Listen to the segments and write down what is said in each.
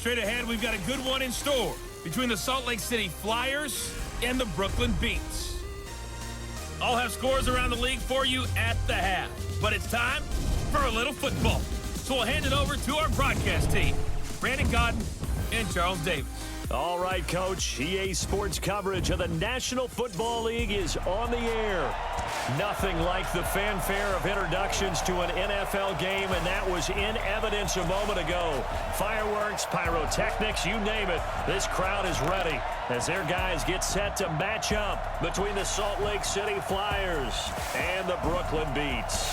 Straight ahead, we've got a good one in store between the Salt Lake City Flyers and the Brooklyn Beats. I'll have scores around the league for you at the half. But it's time for a little football. So we'll hand it over to our broadcast team, Brandon Godden and Charles Davis. All right, Coach. EA Sports coverage of the National Football League is on the air. Nothing like the fanfare of introductions to an NFL game, and that was in evidence a moment ago. Fireworks, pyrotechnics, you name it. This crowd is ready as their guys get set to match up between the Salt Lake City Flyers and the Brooklyn Beats.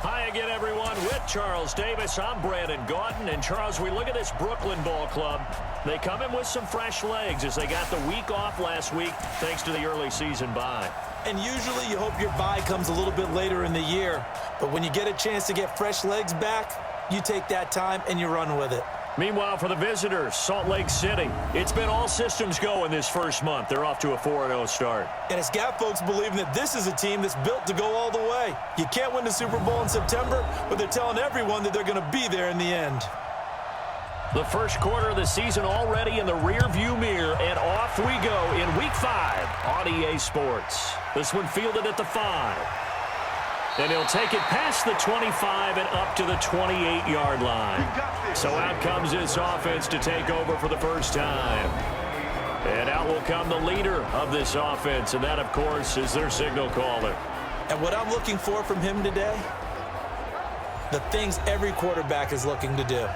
Hi again, everyone. With Charles Davis, I'm Brandon Godden. And, Charles, we look at this Brooklyn ball club. They come in with some fresh legs as they got the week off last week thanks to the early season bye. And usually you hope your bye comes a little bit later in the year. But when you get a chance to get fresh legs back, you take that time and you run with it. Meanwhile, for the visitors, Salt Lake City, it's been all systems go in this first month. They're off to a 4-0 start. And it's got folks believing that this is a team that's built to go all the way. You can't win the Super Bowl in September, but they're telling everyone that they're going to be there in the end. The first quarter of the season already in the rearview mirror, and off we go in Week 5 on EA Sports. This one fielded at the 5. And he'll take it past the 25 and up to the 28-yard line. So out comes this offense to take over for the first time. And out will come the leader of this offense, and that, of course, is their signal caller. And what I'm looking for from him today, the things every quarterback is looking to do.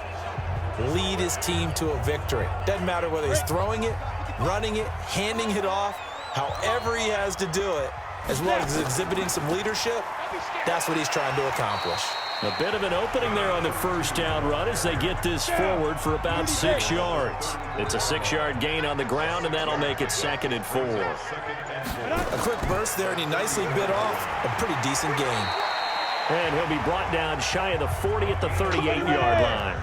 Lead his team to a victory. Doesn't matter whether he's throwing it, running it, handing it off, however he has to do it, as well as exhibiting some leadership, that's what he's trying to accomplish. A bit of an opening there on the first down run as they get this forward for about 6 yards. It's a 6-yard gain on the ground, and that'll make it 2nd and 4. A quick burst there, and he nicely bit off a pretty decent gain. And he'll be brought down shy of the 40 at the 38-yard line.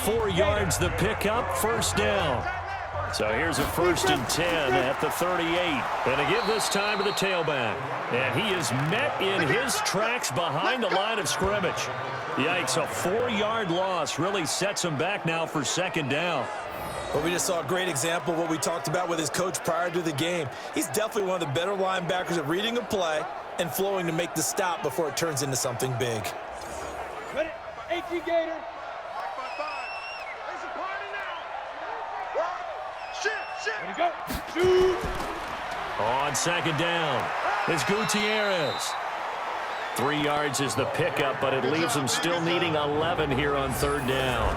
4 yards the pickup, first down. So here's a 1st and 10 at the 38. And to give this time to the tailback. And he is met in his tracks behind the line of scrimmage. Yikes, a 4-yard loss really sets him back now for 2nd down. Well, we just saw a great example of what we talked about with his coach prior to the game. He's definitely one of the better linebackers at reading a play and flowing to make the stop before it turns into something big. Ready? 18 Gator. Ready to go. Shoot. On 2nd down, it's Gutierrez. 3 yards is the pickup, but it leaves him still needing 11 here on 3rd down.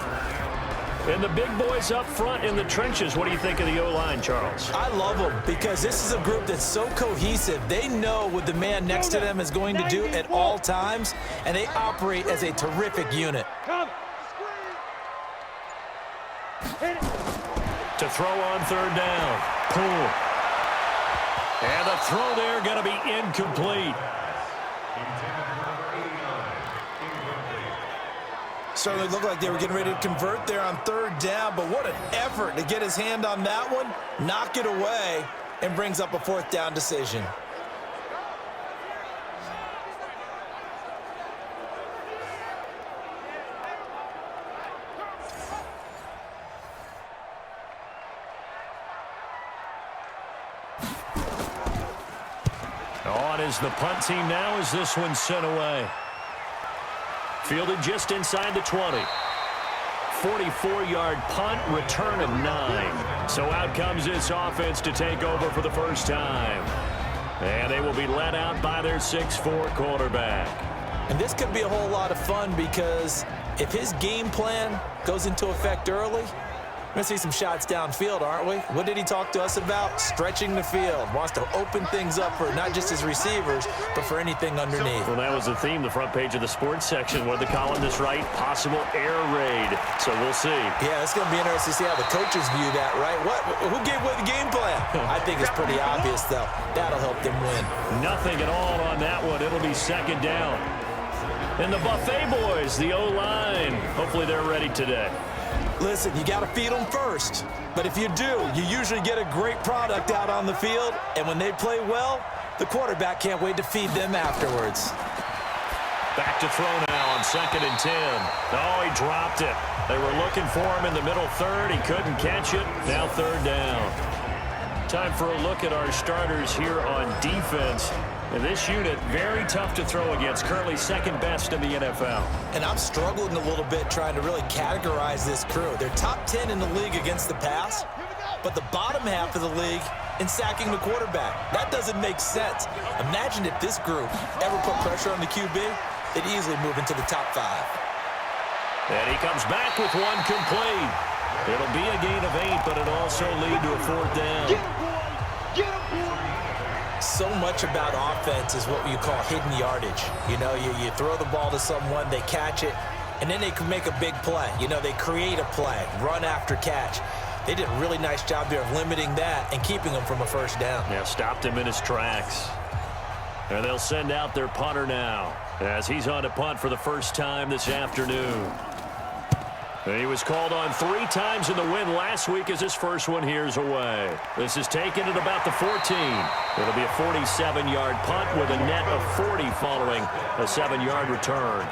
And the big boys up front in the trenches. What do you think of the O-line, Charles? I love them because this is a group that's so cohesive. They know what the man next to them is going to do at all times, and they operate as a terrific unit. Come. Hit it. To throw on 3rd down. Pull. And the throw there going to be incomplete. Certainly looked like they were getting ready to convert there on 3rd down, but what an effort to get his hand on that one, knock it away, and brings up a 4th down decision. On is the punt team now as this one's sent away. Fielded just inside the 20. 44-yard punt, return of 9. So out comes this offense to take over for the first time. And they will be led out by their 6'4 quarterback. And this could be a whole lot of fun because if his game plan goes into effect early, we're going to see some shots downfield, aren't we? What did he talk to us about? Stretching the field. Wants to open things up for not just his receivers, but for anything underneath. Well, that was the theme, the front page of the sports section. What did the columnist write? Possible air raid. So we'll see. Yeah, it's going to be interesting to see how the coaches view that, right? Who gave away the game plan? I think it's pretty obvious, though. That'll help them win. Nothing at all on that one. It'll be 2nd down. And the Buffet boys, the O-line. Hopefully they're ready today. Listen, you got to feed them first. But if you do, you usually get a great product out on the field. And when they play well, the quarterback can't wait to feed them afterwards. Back to throw now on 2nd and 10. Oh, he dropped it. They were looking for him in the middle third. He couldn't catch it. Now 3rd down. Time for a look at our starters here on defense. And this unit, very tough to throw against. Currently 2nd best in the NFL. And I'm struggling a little bit trying to really categorize this crew. They're top 10 in the league against the pass, but the bottom half of the league in sacking the quarterback. That doesn't make sense. Imagine if this group ever put pressure on the QB, they'd easily move into the top 5. And he comes back with one complete. It'll be a gain of 8, but it'll also lead to a 4th down. So much about offense is what you call hidden yardage. You know, you throw the ball to someone, they catch it, and then they can make a big play. You know, they create a play, run after catch. They did a really nice job there of limiting that and keeping him from a 1st down. Yeah, stopped him in his tracks. And they'll send out their punter now as he's on to punt for the first time this afternoon. And he was called on 3 times in the win last week as his first one here's away. This is taken at about the 14. It'll be a 47-yard punt with a net of 40 following a 7-yard return.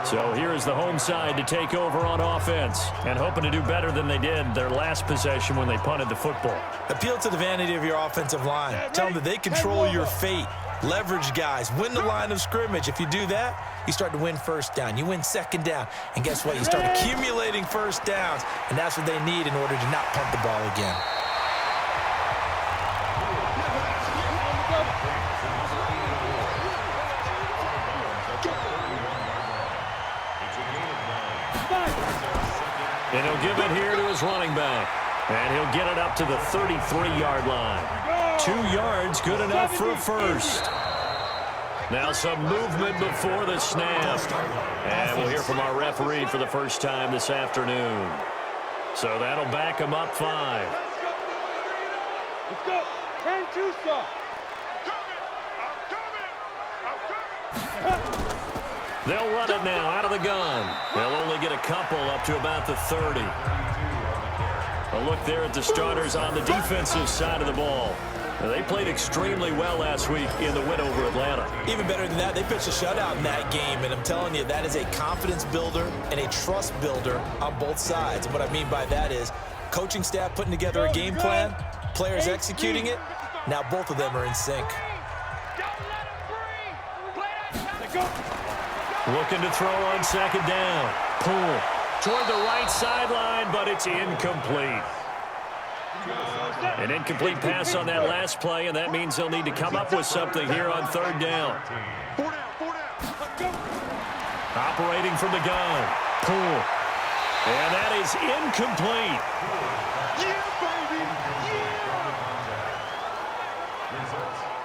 So here is the home side to take over on offense and hoping to do better than they did their last possession when they punted the football. Appeal to the vanity of your offensive line. Tell them that they control your fate. Leverage guys. Win the line of scrimmage. If you do that, you start to win 1st down. You win 2nd down. And guess what? You start accumulating 1st downs. And that's what they need in order to not punt the ball again. And he'll give it here to his running back. And he'll get it up to the 33-yard line. 2 yards, good enough for a 1st. Now some movement before the snap. And we'll hear from our referee for the first time this afternoon. So that'll back him up 5. Let's go. 10-2 stop. They'll run it now out of the gun. They'll only get a couple up to about the 30. A look there at the starters on the defensive side of the ball. They played extremely well last week in the win over Atlanta. Even better than that, they pitched a shutout in that game, and I'm telling you, that is a confidence builder and a trust builder on both sides. And what I mean by that is coaching staff putting together a game plan, players executing it. Now both of them are in sync. Looking to throw on 2nd down. Pull toward the right sideline, but it's incomplete. An incomplete pass on that last play, and that means they'll need to come up with something here on 3rd down. Operating from the gun. Pull. And that is incomplete.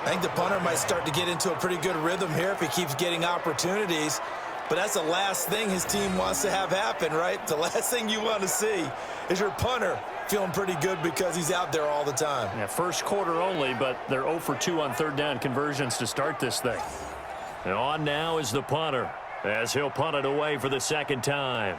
I think the punter might start to get into a pretty good rhythm here if he keeps getting opportunities. But that's the last thing his team wants to have happen, right? The last thing you want to see is your punter feeling pretty good because he's out there all the time. Yeah, first quarter only, but they're 0 for 2 on 3rd down conversions to start this thing. And on now is the punter as he'll punt it away for the 2nd time.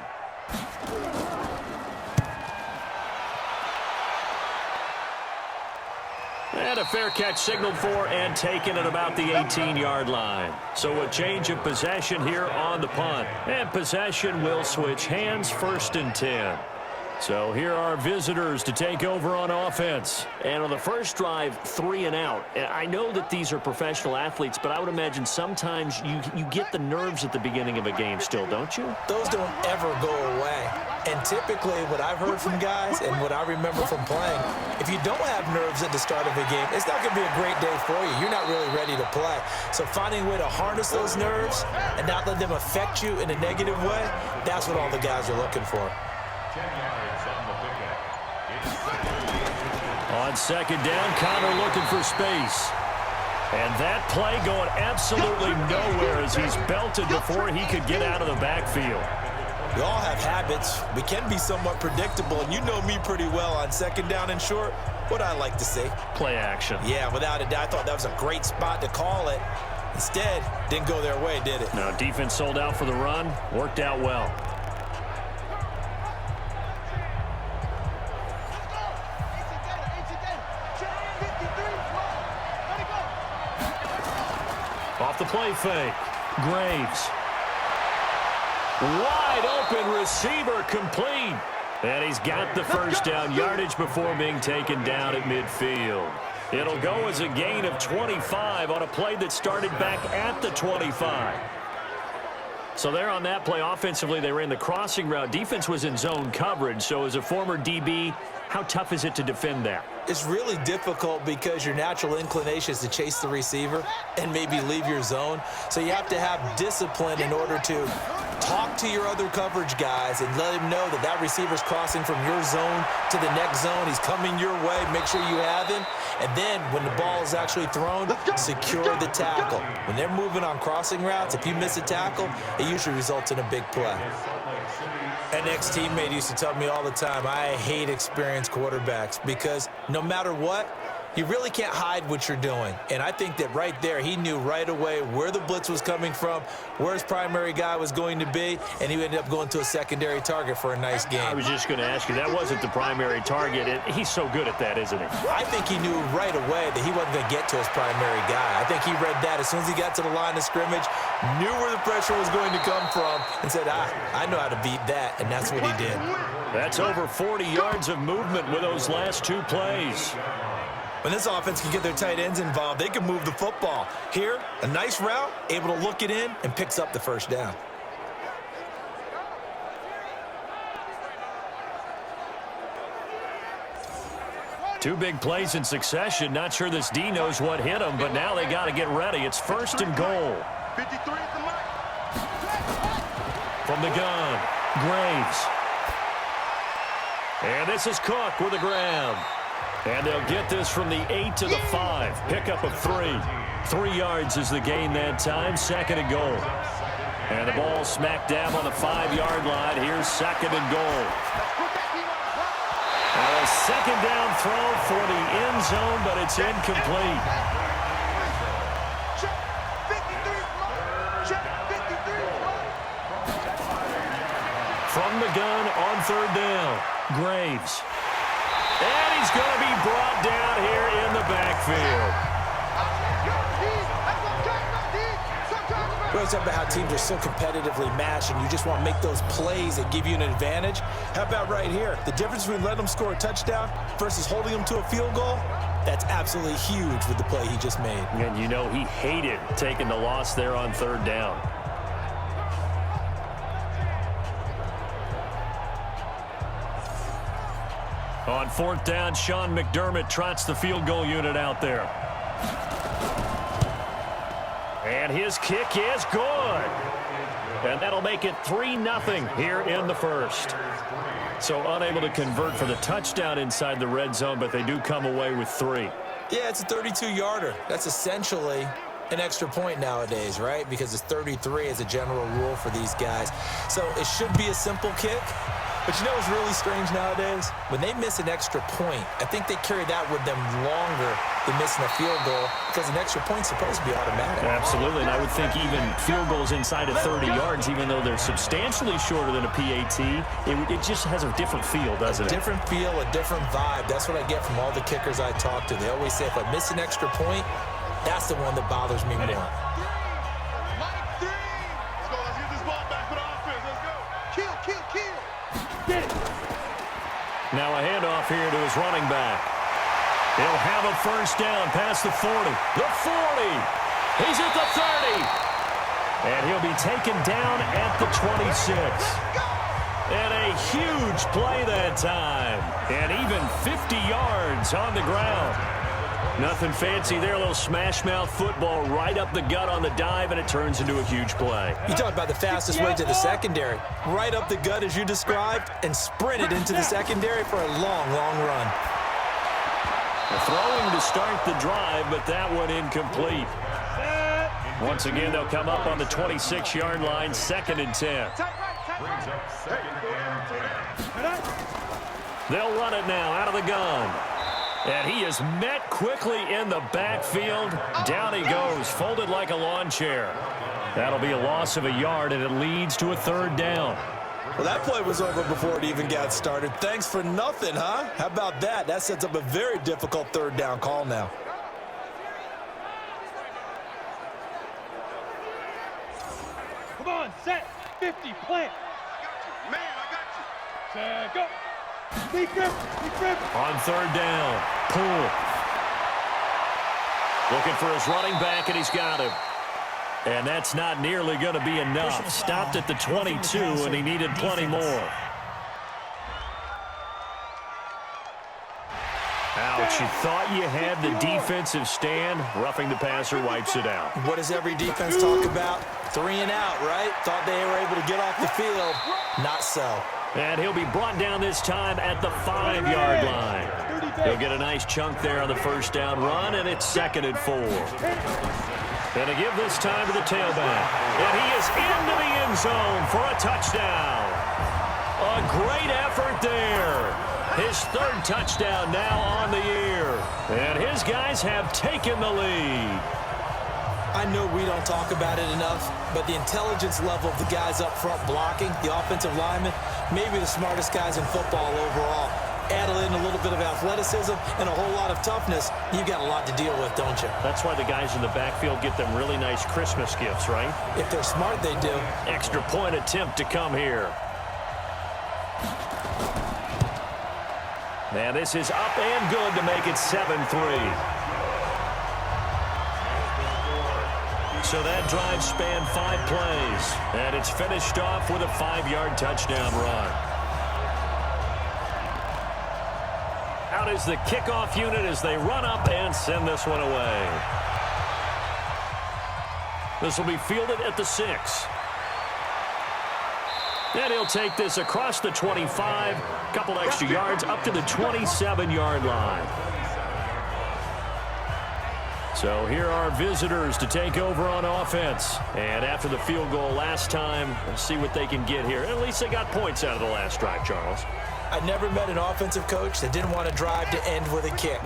And a fair catch signaled for and taken at about the 18-yard line. So a change of possession here on the punt. And possession will switch hands, 1st and 10. So here are visitors to take over on offense. And on the first drive, 3 and out. I know that these are professional athletes, but I would imagine sometimes you get the nerves at the beginning of a game still, don't you? Those don't ever go away. And typically what I've heard from guys and what I remember from playing, if you don't have nerves at the start of a game, it's not going to be a great day for you. You're not really ready to play. So finding a way to harness those nerves and not let them affect you in a negative way, that's what all the guys are looking for. On 2nd down, Connor looking for space. And that play going absolutely nowhere as he's belted before he could get out of the backfield. We all have habits. We can be somewhat predictable, and you know me pretty well on 2nd down and short. What I like to see. Play action. Yeah, without a doubt. I thought that was a great spot to call it. Instead, didn't go their way, did it? No, defense sold out for the run. Worked out well. Off the play fake. Graves Wide open receiver complete. And he's got the first down yardage before being taken down at midfield. It'll go as a gain of 25 on a play that started back at the 25. So there on that play, offensively, they ran the crossing route. Defense was in zone coverage. So as a former DB, how tough is it to defend that? It's really difficult because your natural inclination is to chase the receiver and maybe leave your zone. So you have to have discipline in order to talk to your other coverage guys and let him know that that receiver's crossing from your zone to the next zone. He's coming your way. Make sure you have him. And then when the ball is actually thrown, secure the tackle. When they're moving on crossing routes, if you miss a tackle, it usually results in a big play. An ex-teammate used to tell me all the time, I hate experienced quarterbacks because no matter what, you really can't hide what you're doing. And I think that right there, he knew right away where the blitz was coming from, where his primary guy was going to be, and he ended up going to a secondary target for a nice game. I was just going to ask you, that wasn't the primary target. He's so good at that, isn't he? I think he knew right away that he wasn't going to get to his primary guy. I think he read that as soon as he got to the line of scrimmage, knew where the pressure was going to come from, and said, I know how to beat that, and that's what he did. That's over 40 yards of movement with those last two plays. When this offense can get their tight ends involved, they can move the football. Here, a nice route, able to look it in, and picks up the first down. Two big plays in succession. Not sure this D knows what hit him, but now they got to get ready. It's 1st and goal. 53 at the mark. From the gun, Graves. And this is Cook with the ground. And they'll get this from the 8 to the 5. Pickup of 3. 3 yards is the gain that time. 2nd and goal. And the ball smack dab on the 5-yard line. Here's 2nd and goal. And a 2nd down throw for the end zone, but it's incomplete. From the gun on 3rd down, Graves. And he's going to be brought down here in the backfield. We always talk about how teams are so competitively matched, and you just want to make those plays that give you an advantage. How about right here? The difference between letting them score a touchdown versus holding them to a field goal, that's absolutely huge with the play he just made. And you know he hated taking the loss there on 3rd down. On 4th down, Sean McDermott trots the field goal unit out there. And his kick is good. And that'll make it 3-0 here in the first. So unable to convert for the touchdown inside the red zone, but they do come away with 3. Yeah, it's a 32-yarder. That's essentially an extra point nowadays, right? Because it's 33 as a general rule for these guys. So it should be a simple kick. But you know what's really strange nowadays? When they miss an extra point, I think they carry that with them longer than missing a field goal because an extra point's supposed to be automatic. Absolutely, and I would think even field goals inside of 30 yards, even though they're substantially shorter than a PAT, it just has a different feel, doesn't it? A different feel, a different vibe. That's what I get from all the kickers I talk to. They always say if I miss an extra point, that's the one that bothers me more. Now a handoff here to his running back. He'll have a first down past the 40. The 40. He's at the 30. And he'll be taken down at the 26. And a huge play that time. And even 50 yards on the ground. Nothing fancy there. A little smash-mouth football right up the gut on the dive, and it turns into a huge play. You talk about the fastest way to the secondary. Right up the gut as you described and sprinted into the secondary for a long, long run. Throwing to start the drive, but that one incomplete. Once again, they'll come up on the 26-yard line, 2nd and 10. They'll run it now out of the gun. And he is met quickly in the backfield. Down he goes, folded like a lawn chair. That'll be a loss of a yard, and it leads to a 3rd down. Well, that play was over before it even got started. Thanks for nothing, huh? How about that? That sets up a very difficult 3rd down call now. Come on, set. 50, plant. Man, I got you. Set, go. Deep grip, deep grip. On third down, Poole. Looking for his running back, and he's got him. And that's not nearly going to be enough. Stopped at the 22, and he needed plenty more. Ouch, you thought you had the defensive stand. Roughing the passer wipes it out. What does every defense talk about? 3 and out, right? Thought they were able to get off the field. Not so. And he'll be brought down this time at the 5-yard line. He'll get a nice chunk there on the first down run, and it's 2nd and 4. And to give this time to the tailback. And he is into the end zone for a touchdown. A great effort there. His 3rd touchdown now on the year. And his guys have taken the lead. I know we don't talk about it enough, but the intelligence level of the guys up front blocking, the offensive linemen, maybe the smartest guys in football overall. Add in a little bit of athleticism and a whole lot of toughness, you've got a lot to deal with, don't you? That's why the guys in the backfield get them really nice Christmas gifts, right? If they're smart, they do. Extra point attempt to come here. And this is up and good to make it 7-3. So that drive spanned 5 plays, and it's finished off with a 5-yard touchdown run. Out is the kickoff unit as they run up and send this one away. This will be fielded at the 6. And he'll take this across the 25, couple extra yards up to the 27-yard line. So here are visitors to take over on offense. And after the field goal last time, we'll see what they can get here. At least they got points out of the last drive, Charles. I never met an offensive coach that didn't want to drive to end with a kick.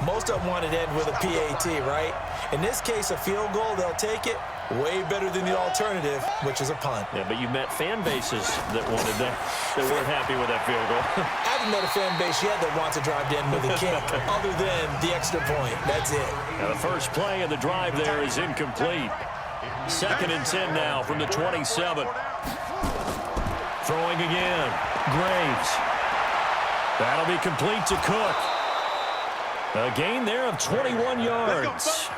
Most of them wanted to end with a PAT, right? In this case, a field goal, they'll take it. Way better than the alternative, which is a punt. Yeah, but you met fan bases that wanted that, that weren't happy with that field goal. I haven't met a fan base yet that wants to drive to end with a kick, other than the extra point. That's it. Now the first play of the drive there is incomplete. 2nd and 10 now from the 27. Throwing again. Graves. That'll be complete to Cook. A gain there of 21 yards.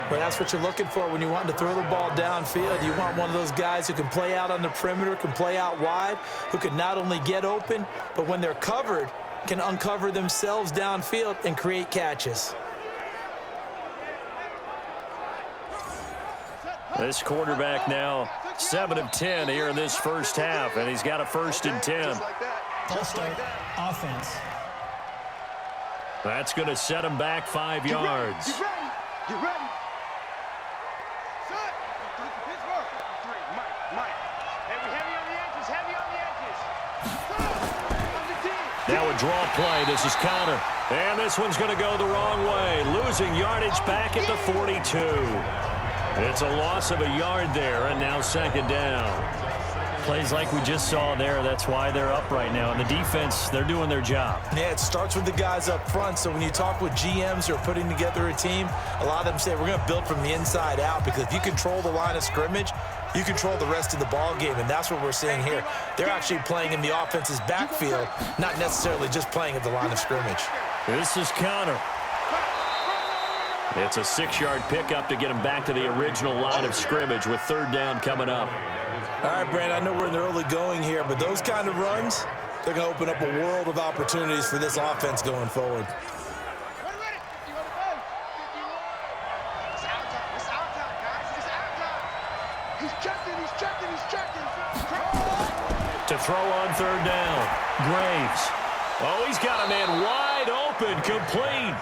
Well, that's what you're looking for when you want to throw the ball downfield. You want one of those guys who can play out on the perimeter, can play out wide, who can not only get open, but when they're covered, can uncover themselves downfield and create catches. This quarterback now 7 of 10 here in this first half, and he's got a 1st and 10. Ball start, offense. That's going to set him back 5 yards. Get ready. Get ready. Now a draw play. This is Connor. And this one's going to go the wrong way. Losing yardage back at the 42. It's a loss of a yard there, and now 2nd down. Plays like we just saw there. That's why they're up right now. And the defense, they're doing their job. Yeah, it starts with the guys up front. So when you talk with GMs who are putting together a team, a lot of them say we're going to build from the inside out, because if you control the line of scrimmage, you control the rest of the ball game, and that's what we're seeing here. They're actually playing in the offense's backfield, not necessarily just playing at the line of scrimmage. This is Connor. It's a 6-yard pickup to get him back to the original line of scrimmage with 3rd down coming up. All right, Brand, I know we're in the early going here, but those kind of runs, they're going to open up a world of opportunities for this offense going forward. To throw on 3rd down. Graves. Oh, he's got a man wide open, complete.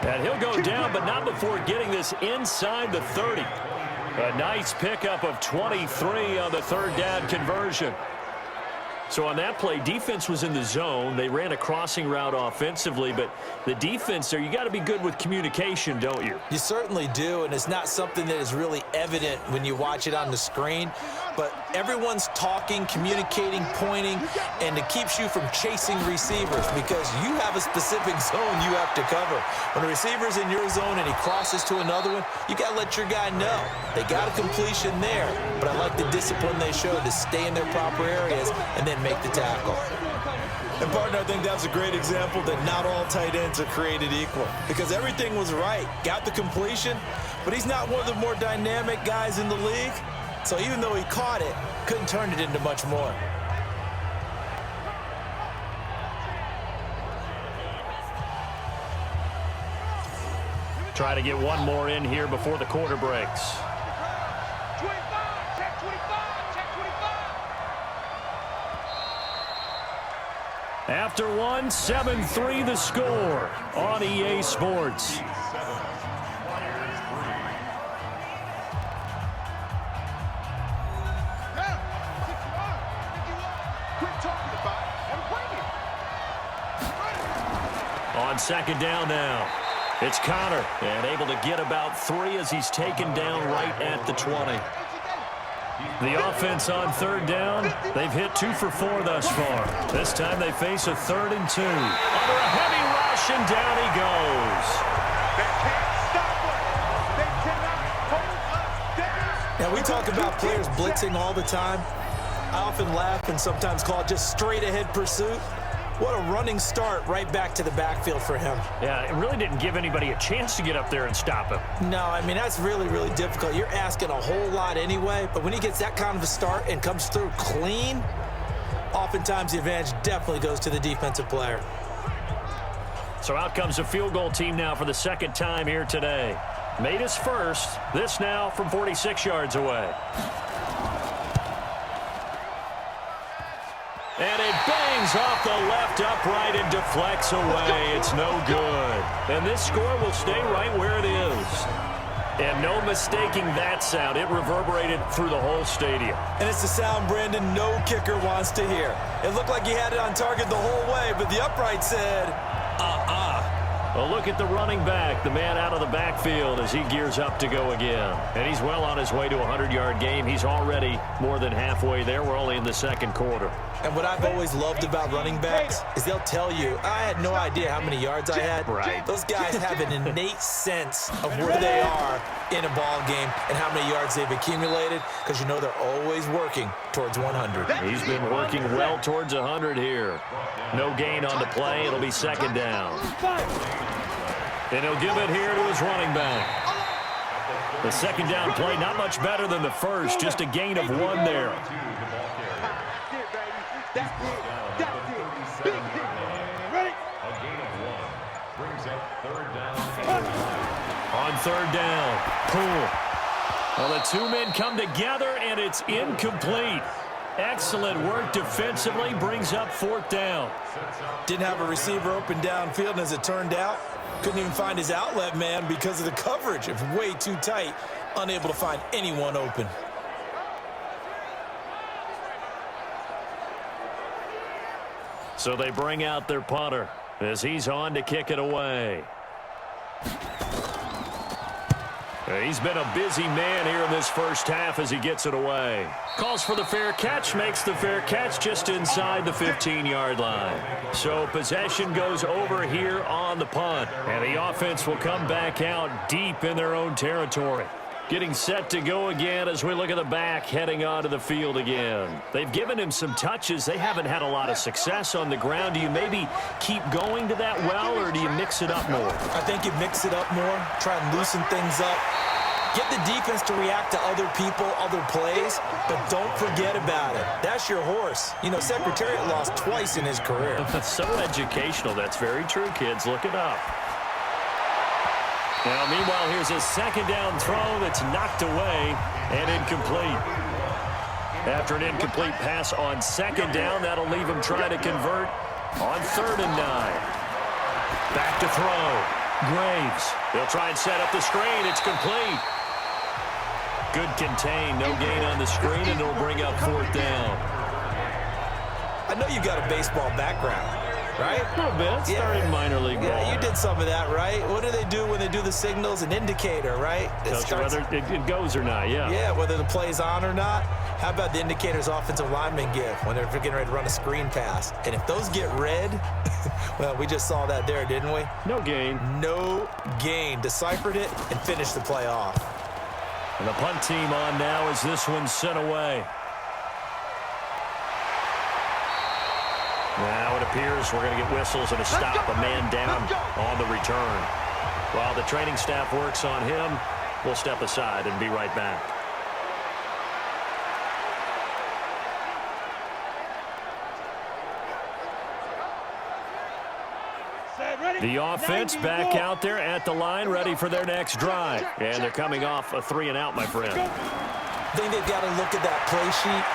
And he'll go down, but not before getting this inside the 30. A nice pickup of 23 on the 3rd down conversion. So on that play, defense was in the zone. They ran a crossing route offensively, but the defense there, you got to be good with communication, don't you? You certainly do, and it's not something that is really evident when you watch it on the screen. but everyone's talking, communicating, pointing, and it keeps you from chasing receivers because you have a specific zone you have to cover. When a receiver's in your zone and he crosses to another one, you got to let your guy know. They got a completion there, but I like the discipline they showed to stay in their proper areas and then make the tackle. And, partner, I think that's a great example that not all tight ends are created equal because everything was right. Got the completion, but he's not one of the more dynamic guys in the league. So even though he caught it, couldn't turn it into much more. Try to get one more in here before the quarter breaks. 25, check 25, check 25. After one, 7-3 the score on EA Sports. On second down now, it's Connor, and able to get about 3 as he's taken down right at the 20. The offense on third down, they've hit 2 for 4 thus far. This time they face a 3rd and 2. Under a heavy rush, and down he goes. They can't stop us. They cannot hold us down. Now, we talk about players blitzing all the time. I often laugh and sometimes call it just straight-ahead pursuit. What a running start right back to the backfield for him. Yeah, it really didn't give anybody a chance to get up there and stop him. No, I mean, that's really, really difficult. You're asking a whole lot anyway, but when he gets that kind of a start and comes through clean, oftentimes the advantage definitely goes to the defensive player. So out comes a field goal team now for the second time here today. Made his first. This now from 46 yards away. And it bangs off the left upright and deflects away. It's no good. And this score will stay right where it is. And no mistaking that sound. It reverberated through the whole stadium. And it's the sound, Brandon, no kicker wants to hear. It looked like he had it on target the whole way, but the upright said, A look at the running back, the man out of the backfield as he gears up to go again. And he's well on his way to a 100-yard game. He's already more than halfway there. We're only in the second quarter. And what I've always loved about running backs is they'll tell you, I had no idea how many yards I had. Right. Those guys have an innate sense of where they are in a ball game and how many yards they've accumulated because you know they're always working towards 100. He's been working well towards 100 here. No gain on the play. It'll be second down. And he'll give it here to his running back. The second down play, not much better than the first, just a gain of 1 there. That's it. Big hit. Ready? A gain of 1 brings up third down. On third down, Poole. Well, the 2 men come together, and it's incomplete. Excellent work defensively, brings up 4th down. didn't have a receiver open downfield, and as it turned out, couldn't even find his outlet man because of the coverage. It was way too tight, unable to find anyone open. So they bring out their punter as he's on to kick it away. He's been a busy man here in this first half as he gets it away. Calls for the fair catch, makes the fair catch just inside the 15-yard line. So possession goes over here on the punt, and the offense will come back out deep in their own territory. Getting set to go again as we look at the back heading onto the field again. They've given him some touches. They haven't had a lot of success on the ground. Do you maybe keep going to that well, or do you mix it up more? I think you mix it up more, try and loosen things up. Get the defense to react to other people, other plays, but don't forget about it. That's your horse. You know, Secretariat lost twice in his career. So educational. That's very true, kids. Look it up. Now, meanwhile, here's a second down throw that's knocked away and incomplete. After an incomplete pass on second down, that'll leave him trying to convert on 3rd and 9. Back to throw. Graves. He'll try and set up the screen. It's complete. Good contain. No gain on the screen, and it'll bring up 4th down. I know you've got a baseball background, right? A little bit. Starting minor league ball. Yeah, you did some of that, right? What do they do when they do the signals? An indicator, right? Tells you whether it goes or not, yeah. Yeah, whether the play's on or not. How about the indicators offensive linemen give when they're getting ready to run a screen pass? And if those get red, well, we just saw that there, didn't we? No gain. No gain. Deciphered it and finished the play off. And the punt team on now as this one's sent away. Now it appears we're going to get whistles and a stop, a man down on the return. While the training staff works on him, we'll step aside and be right back. The offense back out there at the line, ready for their next drive. And they're coming off a 3-and-out, my friend. I think they've got to look at that play sheet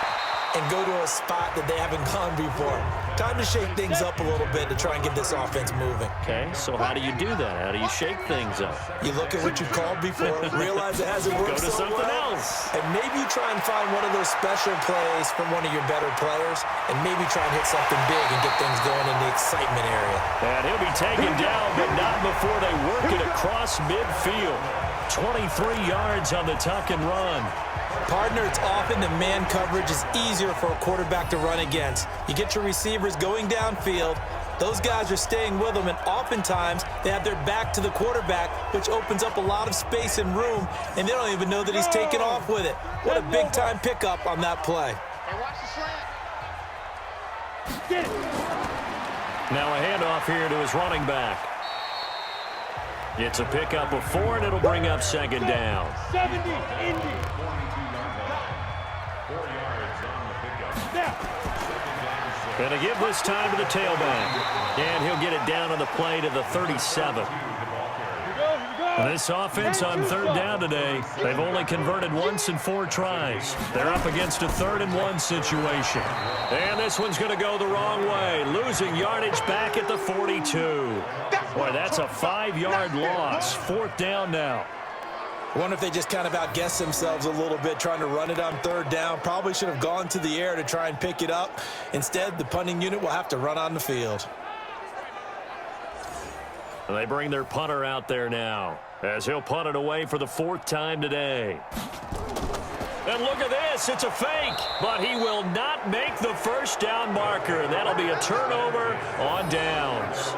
and go to a spot that they haven't gone before. Time to shake things up a little bit to try and get this offense moving. Okay, so how do you do that? How do you shake things up? You look at what you called before, realize it hasn't worked so well. Go to something else. And maybe you try and find one of those special plays from one of your better players, and maybe try and hit something big and get things going in the excitement area. And he'll be taken down, but not before they work it across midfield. 23 yards on the tuck and run. Partner, it's often the man coverage is easier for a quarterback to run against. You get your receivers going downfield. Those guys are staying with them, and oftentimes they have their back to the quarterback, which opens up a lot of space and room, and they don't even know that he's taken off with it. What a big-time pickup on that play. Hey, watch the slant. Get it. Now a handoff here to his running back. It's a pickup of 4, and it'll bring up second down. 70, Indy. 4 yards on the pickup. Now. Going to give this time to the tailback. And he'll get it down on the play to the 37. This offense on third down today, they've only converted once in 4 tries. They're up against a 3rd-and-1 situation. And this one's going to go the wrong way, losing yardage back at the 42. Boy, that's a 5-yard loss. 4th down now. I wonder if they just kind of outguessed themselves a little bit trying to run it on 3rd down. Probably should have gone to the air to try and pick it up. Instead, the punting unit will have to run on the field. And they bring their punter out there now as he'll punt it away for the 4th time today. And look at this. It's a fake, but he will not make the first down marker. That'll be a turnover on downs.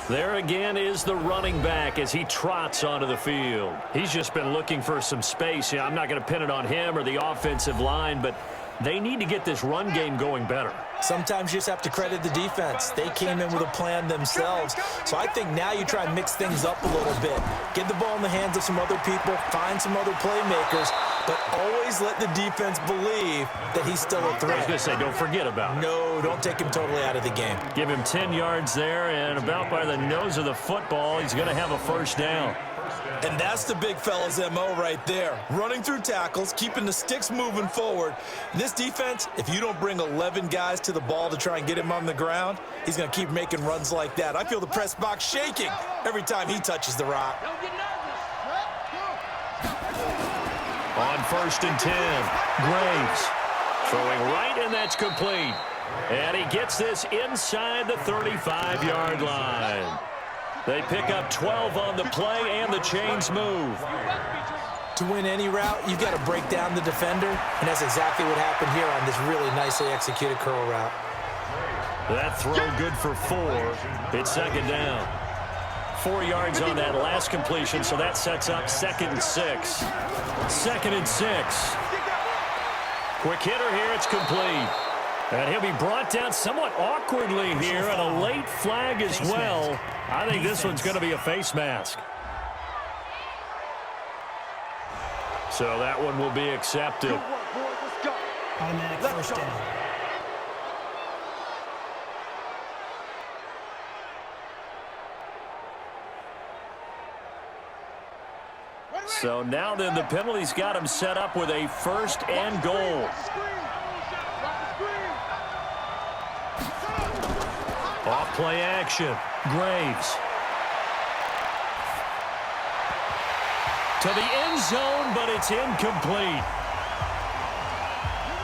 There again is the running back as he trots onto the field. He's just been looking for some space. Yeah, I'm not going to pin it on him or the offensive line, but they need to get this run game going better. Sometimes you just have to credit the defense. They came in with a plan themselves. So I think now you try and mix things up a little bit. Get the ball in the hands of some other people, find some other playmakers, but always let the defense believe that he's still a threat. I was going to say, don't forget about it. No, don't take him totally out of the game. Give him 10 yards there, and about by the nose of the football, he's going to have a first down. And that's the big fella's MO right there. Running through tackles, keeping the sticks moving forward. This defense, if you don't bring 11 guys to the ball to try and get him on the ground, he's going to keep making runs like that. I feel the press box shaking every time he touches the rock. On 1st and 10, Graves throwing right, and that's complete. And he gets this inside the 35-yard line. They pick up 12 on the play, and the chains move. To win any route, you've got to break down the defender, and that's exactly what happened here on this really nicely executed curl route. That throw good for 4. It's second down. 4 yards on that last completion, so that sets up 2nd and 6. 2nd and 6. Quick hitter here, it's complete. And he'll be brought down somewhat awkwardly here, and a late flag as well. I think this one's going to be a face mask. So that one will be accepted. Automatic first down. So now then the penalty's got him set up with a 1st and goal. Off play action. Graves To the end zone, but it's incomplete.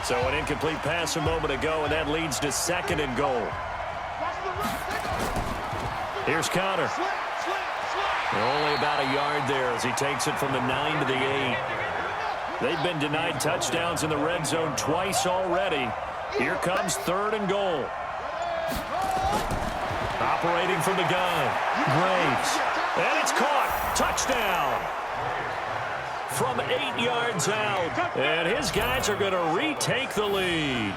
So an incomplete pass a moment ago, and that leads to 2nd and goal. Here's Connor. Only about a yard there as he takes it from the 9 to the 8. They've been denied touchdowns in the red zone twice already. Here comes 3rd and goal. Operating from the gun. Graves. And it's caught. Touchdown. From 8 yards out. And his guys are going to retake the lead.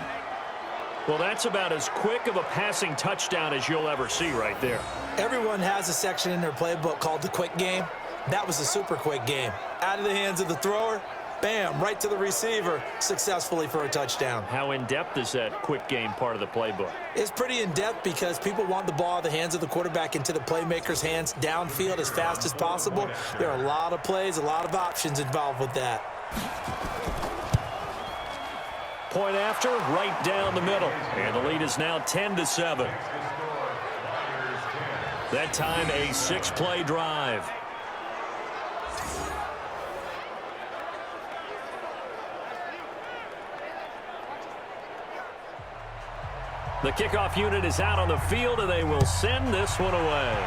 Well, that's about as quick of a passing touchdown as you'll ever see right there. Everyone has a section in their playbook called the quick game. That was a super quick game. Out of the hands of the thrower, bam, right to the receiver, successfully for a touchdown. How in-depth is that quick game part of the playbook? It's pretty in-depth because people want the ball out of the hands of the quarterback into the playmaker's hands downfield as fast as possible. There are a lot of plays, a lot of options involved with that. Point after, right down the middle. And the lead is now 10-7. That time, a 6-play drive. The kickoff unit is out on the field, and they will send this one away.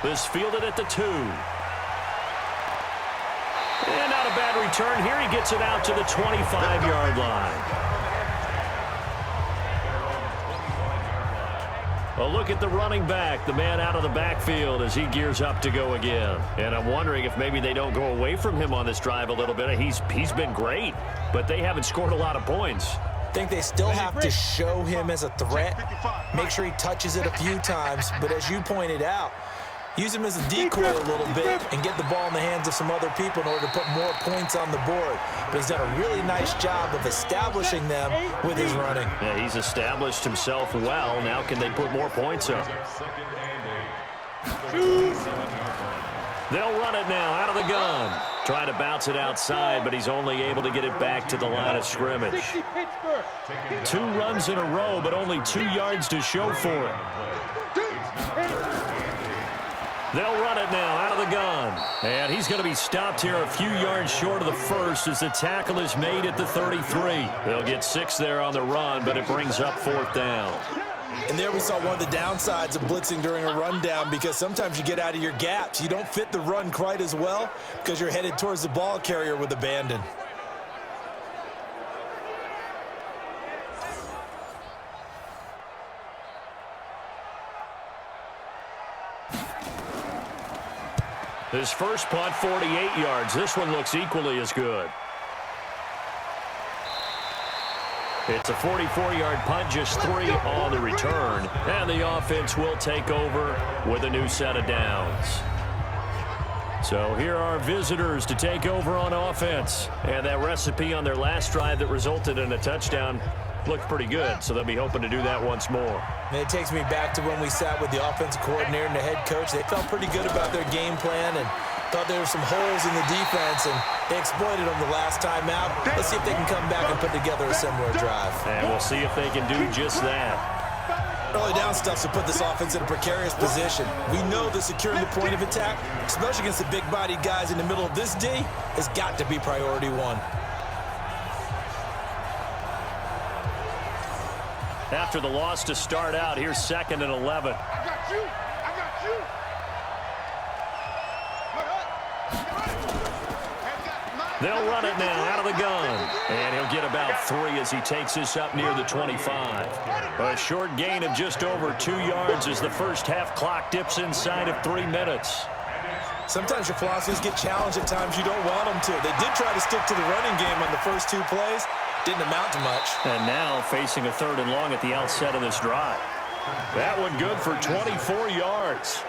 This fielded at the 2. And not a bad return here. He gets it out to the 25-yard line. A look at the running back, the man out of the backfield as he gears up to go again. And I'm wondering if maybe they don't go away from him on this drive a little bit. He's been great, but they haven't scored a lot of points. I think they still have to show him as a threat, make sure he touches it a few times, but as you pointed out, use him as a decoy a little bit and get the ball in the hands of some other people in order to put more points on the board. But he's done a really nice job of establishing them with his running. Yeah, he's established himself well. Now can they put more points up? They'll run it now out of the gun. Trying to bounce it outside, but he's only able to get it back to the line of scrimmage. 2 runs in a row, but only 2 yards to show for it. They'll run it now out of the gun. And he's going to be stopped here a few yards short of the first as the tackle is made at the 33. They'll get 6 there on the run, but it brings up 4th down. And there we saw one of the downsides of blitzing during a rundown, because sometimes you get out of your gaps. You don't fit the run quite as well because you're headed towards the ball carrier with abandon. His first punt, 48 yards. This one looks equally as good. It's a 44-yard punt, just 3 on the return. And the offense will take over with a new set of downs. So here are visitors to take over on offense. And that recipe on their last drive that resulted in a touchdown looked pretty good, so they'll be hoping to do that once more. And it takes me back to when we sat with the offensive coordinator and the head coach. They felt pretty good about their game plan and thought there were some holes in the defense, and they exploited them the last time out. Let's see if they can come back and put together a similar drive. And we'll see if they can do just that. Early down stuff to put this offense in a precarious position. We know that securing the point of attack, especially against the big-bodied guys in the middle of this D, has got to be priority 1. After the loss to start out, here's 2nd and 11. I got you. They'll run it now out of the gun. And he'll get about 3 as he takes this up near the 25. A short gain of just over 2 yards as the first half clock dips inside of 3 minutes. Sometimes your philosophies get challenged at times you don't want them to. They did try to stick to the running game on the first 2 plays. Didn't amount to much. And now facing a 3rd and long at the outset of this drive. That one good for 24 yards.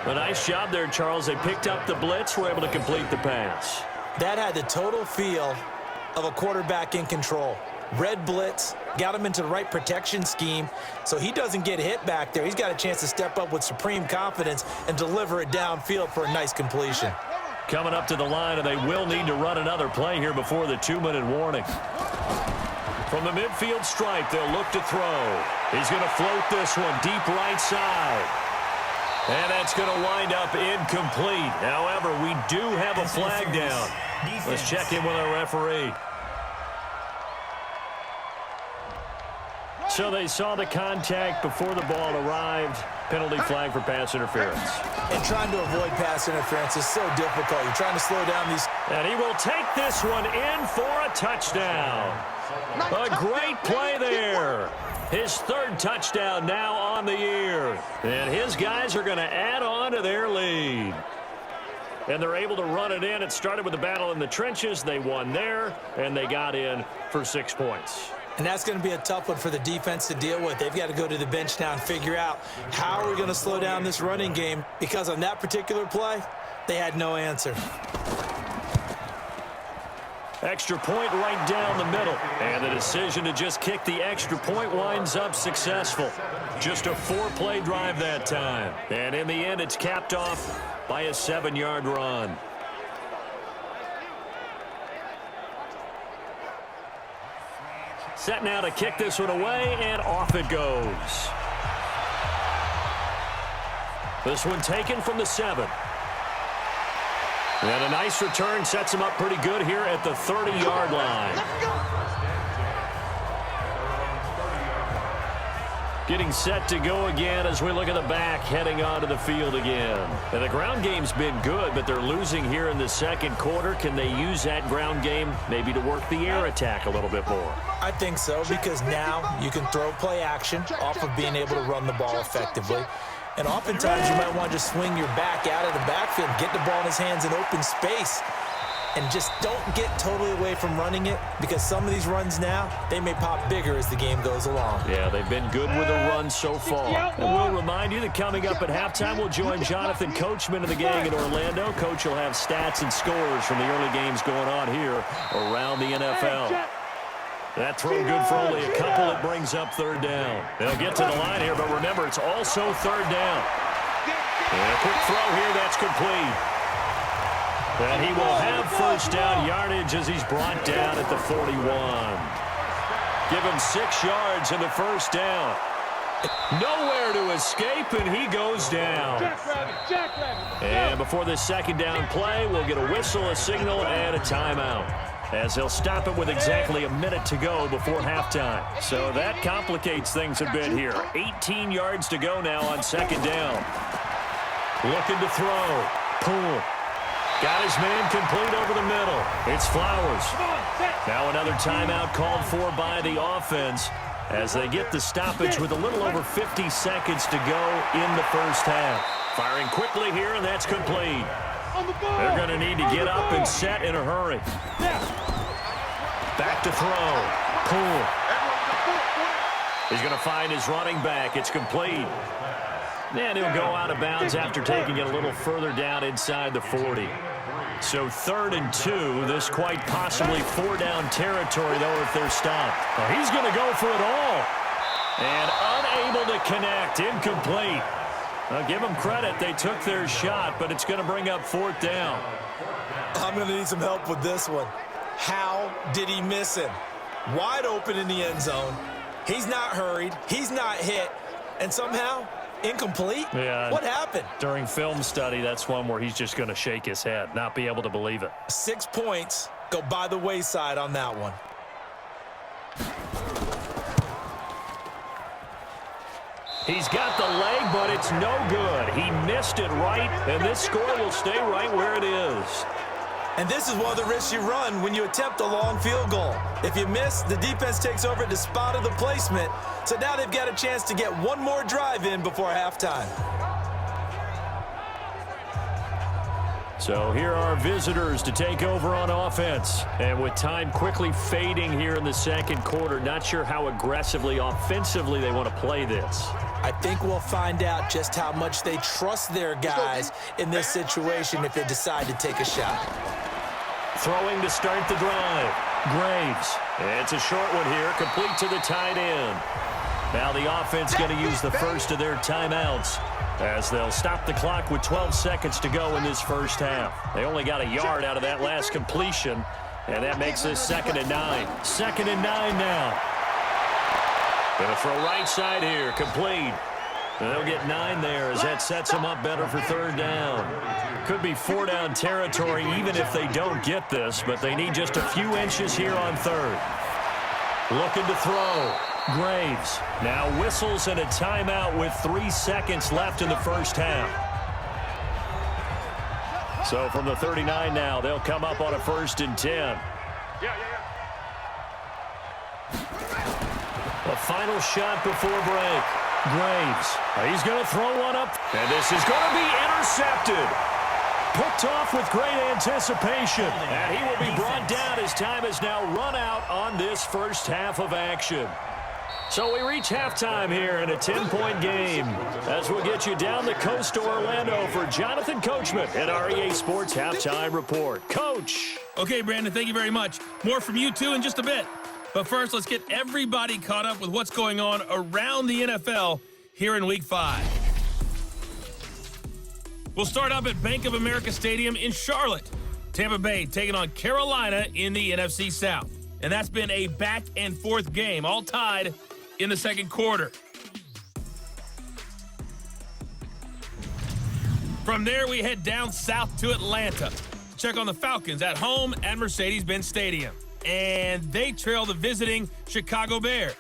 A nice job there, Charles. They picked up the blitz, were able to complete the pass. That had the total feel of a quarterback in control. Red blitz, got him into the right protection scheme, so he doesn't get hit back there. He's got a chance to step up with supreme confidence and deliver it downfield for a nice completion. Coming up to the line, and they will need to run another play here before the 2-minute warning. From the midfield stripe, they'll look to throw. He's going to float this one deep right side. And that's going to wind up incomplete. However, we do have a flag down. Let's check in with our referee. So they saw the contact before the ball arrived. Penalty flag for pass interference. And trying to avoid pass interference is so difficult. You're trying to slow down these. And he will take this one in for a touchdown. A great play there. His third touchdown now on the year. And his guys are going to add on to their lead. And they're able to run it in. It started with a battle in the trenches. They won there, and they got in for 6 points. And that's going to be a tough one for the defense to deal with. They've got to go to the bench now and figure out how are we going to slow down this running game, because on that particular play, they had no answer. Extra point right down the middle. And the decision to just kick the extra point winds up successful. Just a 4-play drive that time. And in the end, it's capped off by a 7-yard run. Set now to kick this one away, and off it goes. This one taken from the 7. And a nice return sets him up pretty good here at the 30-yard line. Getting set to go again as we look at the back heading onto the field again. And the ground game's been good, but they're losing here in the second quarter. Can they use that ground game maybe to work the air attack a little bit more? I think so, because now you can throw play action off of being able to run the ball effectively. And oftentimes you might want to just swing your back out of the backfield, get the ball in his hands in open space, and just don't get totally away from running it, because some of these runs now, they may pop bigger as the game goes along. Yeah, they've been good with a run so far. And we'll remind you that coming up at halftime, we'll join Jonathan Coachman of the gang in Orlando. Coach will have stats and scores from the early games going on here around the NFL. That throw good for only a couple. It brings up third down. They'll get to the line here, but remember, it's also third down. And a quick throw here, that's complete. And he will have first down yardage as he's brought down at the 41. Give him 6 yards in the first down. Nowhere to escape, and he goes down. And before this second down play, we'll get a whistle, a signal, and a timeout, as they'll stop it with exactly a minute to go before halftime. So that complicates things a bit here. 18 yards to go now on second down. Looking to throw. Pull. Got his man complete over the middle. It's Flowers. Now another timeout called for by the offense as they get the stoppage with a little over 50 seconds to go in the first half. Firing quickly here, and that's complete. They're going to need to get up and set in a hurry. Back to throw. Pull. He's going to find his running back. It's complete. And he'll go out of bounds after taking it a little further down inside the 40. So 3rd and 2. This quite possibly 4-down territory, though, if they're stopped. Well, he's going to go for it all. And unable to connect. Incomplete. I'll give them credit. They took their shot, but it's going to bring up 4th down. I'm going to need some help with this one. How did he miss him? Wide open in the end zone. He's not hurried. He's not hit. And somehow, incomplete? Yeah. What happened? During film study, that's one where he's just going to shake his head, not be able to believe it. 6 points go by the wayside on that one. He's got the leg, but it's no good. He missed it right, and this score will stay right where it is. And this is one of the risks you run when you attempt a long field goal. If you miss, the defense takes over at the spot of the placement. So now they've got a chance to get one more drive in before halftime. So here are visitors to take over on offense. And with time quickly fading here in the second quarter, not sure how aggressively, offensively they want to play this. I think we'll find out just how much they trust their guys in this situation if they decide to take a shot. Throwing to start the drive. Graves. It's a short one here, complete to the tight end. Now the offense going to use the first of their timeouts as they'll stop the clock with 12 seconds to go in this first half. They only got a yard out of that last completion, and that makes this 2nd and 9. 2nd and 9 now. Going to throw right side here, complete. They'll get 9 there as that sets them up better for third down. Could be 4-down territory even if they don't get this, but they need just a few inches here on third. Looking to throw. Graves now whistles and a timeout with 3 seconds left in the first half. So from the 39 now, they'll come up on a 1st and 10. The final shot before break. Graves. He's going to throw one up. And this is going to be intercepted. Picked off with great anticipation. And he will be brought down as time has now run out on this first half of action. So we reach halftime here in a 10-point game. As we'll get you down the coast to Orlando for Jonathan Coachman at our EA Sports Halftime Report. Coach. Okay, Brandon, thank you very much. More from you two in just a bit. But first, let's get everybody caught up with what's going on around the NFL here in Week 5. We'll start up at Bank of America Stadium in Charlotte. Tampa Bay taking on Carolina in the NFC South. And that's been a back-and-forth game, all tied in the second quarter. From there, we head down south to Atlanta to check on the Falcons at home at Mercedes-Benz Stadium. And they trail the visiting Chicago Bears.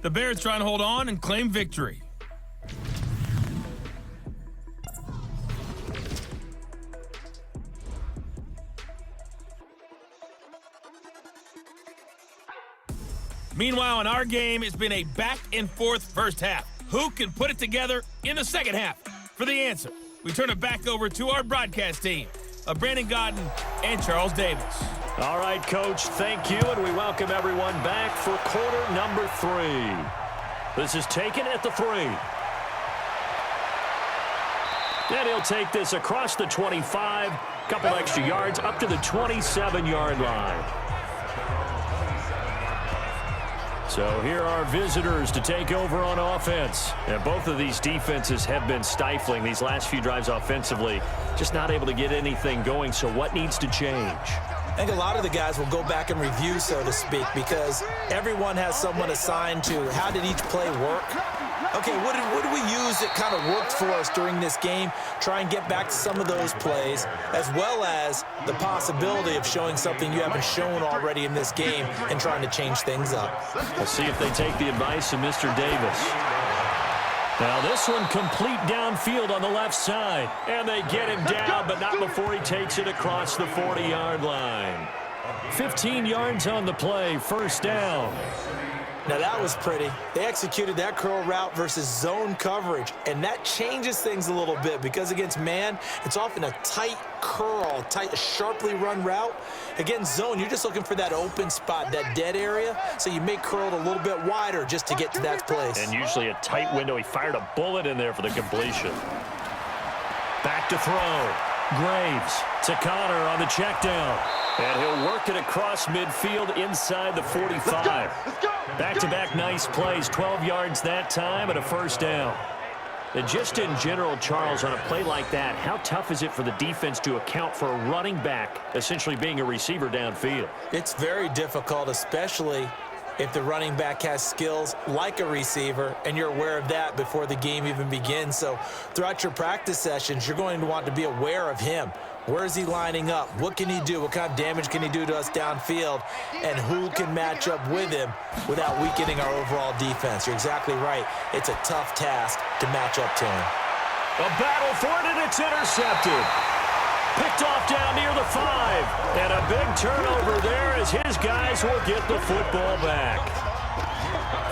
The Bears try and hold on and claim victory. Meanwhile, in our game, it's been a back-and-forth first half. Who can put it together in the second half? For the answer, we turn it back over to our broadcast team of Brandon Godden and Charles Davis. All right, Coach, thank you, and we welcome everyone back for quarter number 3. This is taken at the 3. And he'll take this across the 25, couple extra yards, up to the 27-yard line. So here are visitors to take over on offense. And both of these defenses have been stifling these last few drives offensively. Just not able to get anything going, so what needs to change? I think a lot of the guys will go back and review, so to speak, because everyone has someone assigned to how did each play work. Okay, what did we use that kind of worked for us during this game? Try and get back to some of those plays, as well as the possibility of showing something you haven't shown already in this game and trying to change things up. We'll see if they take the advice of Mr. Davis. Now this one complete downfield on the left side. And they get him down, but not before he takes it across the 40-yard line. 15 yards on the play, first down. Now that was pretty. They executed that curl route versus zone coverage, and that changes things a little bit because against man, it's often a tight curl, tight, sharply run route. Against zone, you're just looking for that open spot, that dead area, so you may curl it a little bit wider just to get to that place. And usually a tight window. He fired a bullet in there for the completion. Back to throw. Graves to Connor on the check down. And he'll work it across midfield inside the 45. Back-to-back nice plays, 12 yards that time and a first down. And just in general, Charles, on a play like that, how tough is it for the defense to account for a running back essentially being a receiver downfield? It's very difficult, especially if the running back has skills like a receiver, and you're aware of that before the game even begins. So throughout your practice sessions, you're going to want to be aware of him. Where is he lining up? What can he do? What kind of damage can he do to us downfield? And who can match up with him without weakening our overall defense? You're exactly right. It's a tough task to match up to him. A battle for it, and it's intercepted. Picked off down near the 5. And a big turnover there as his guys will get the football back.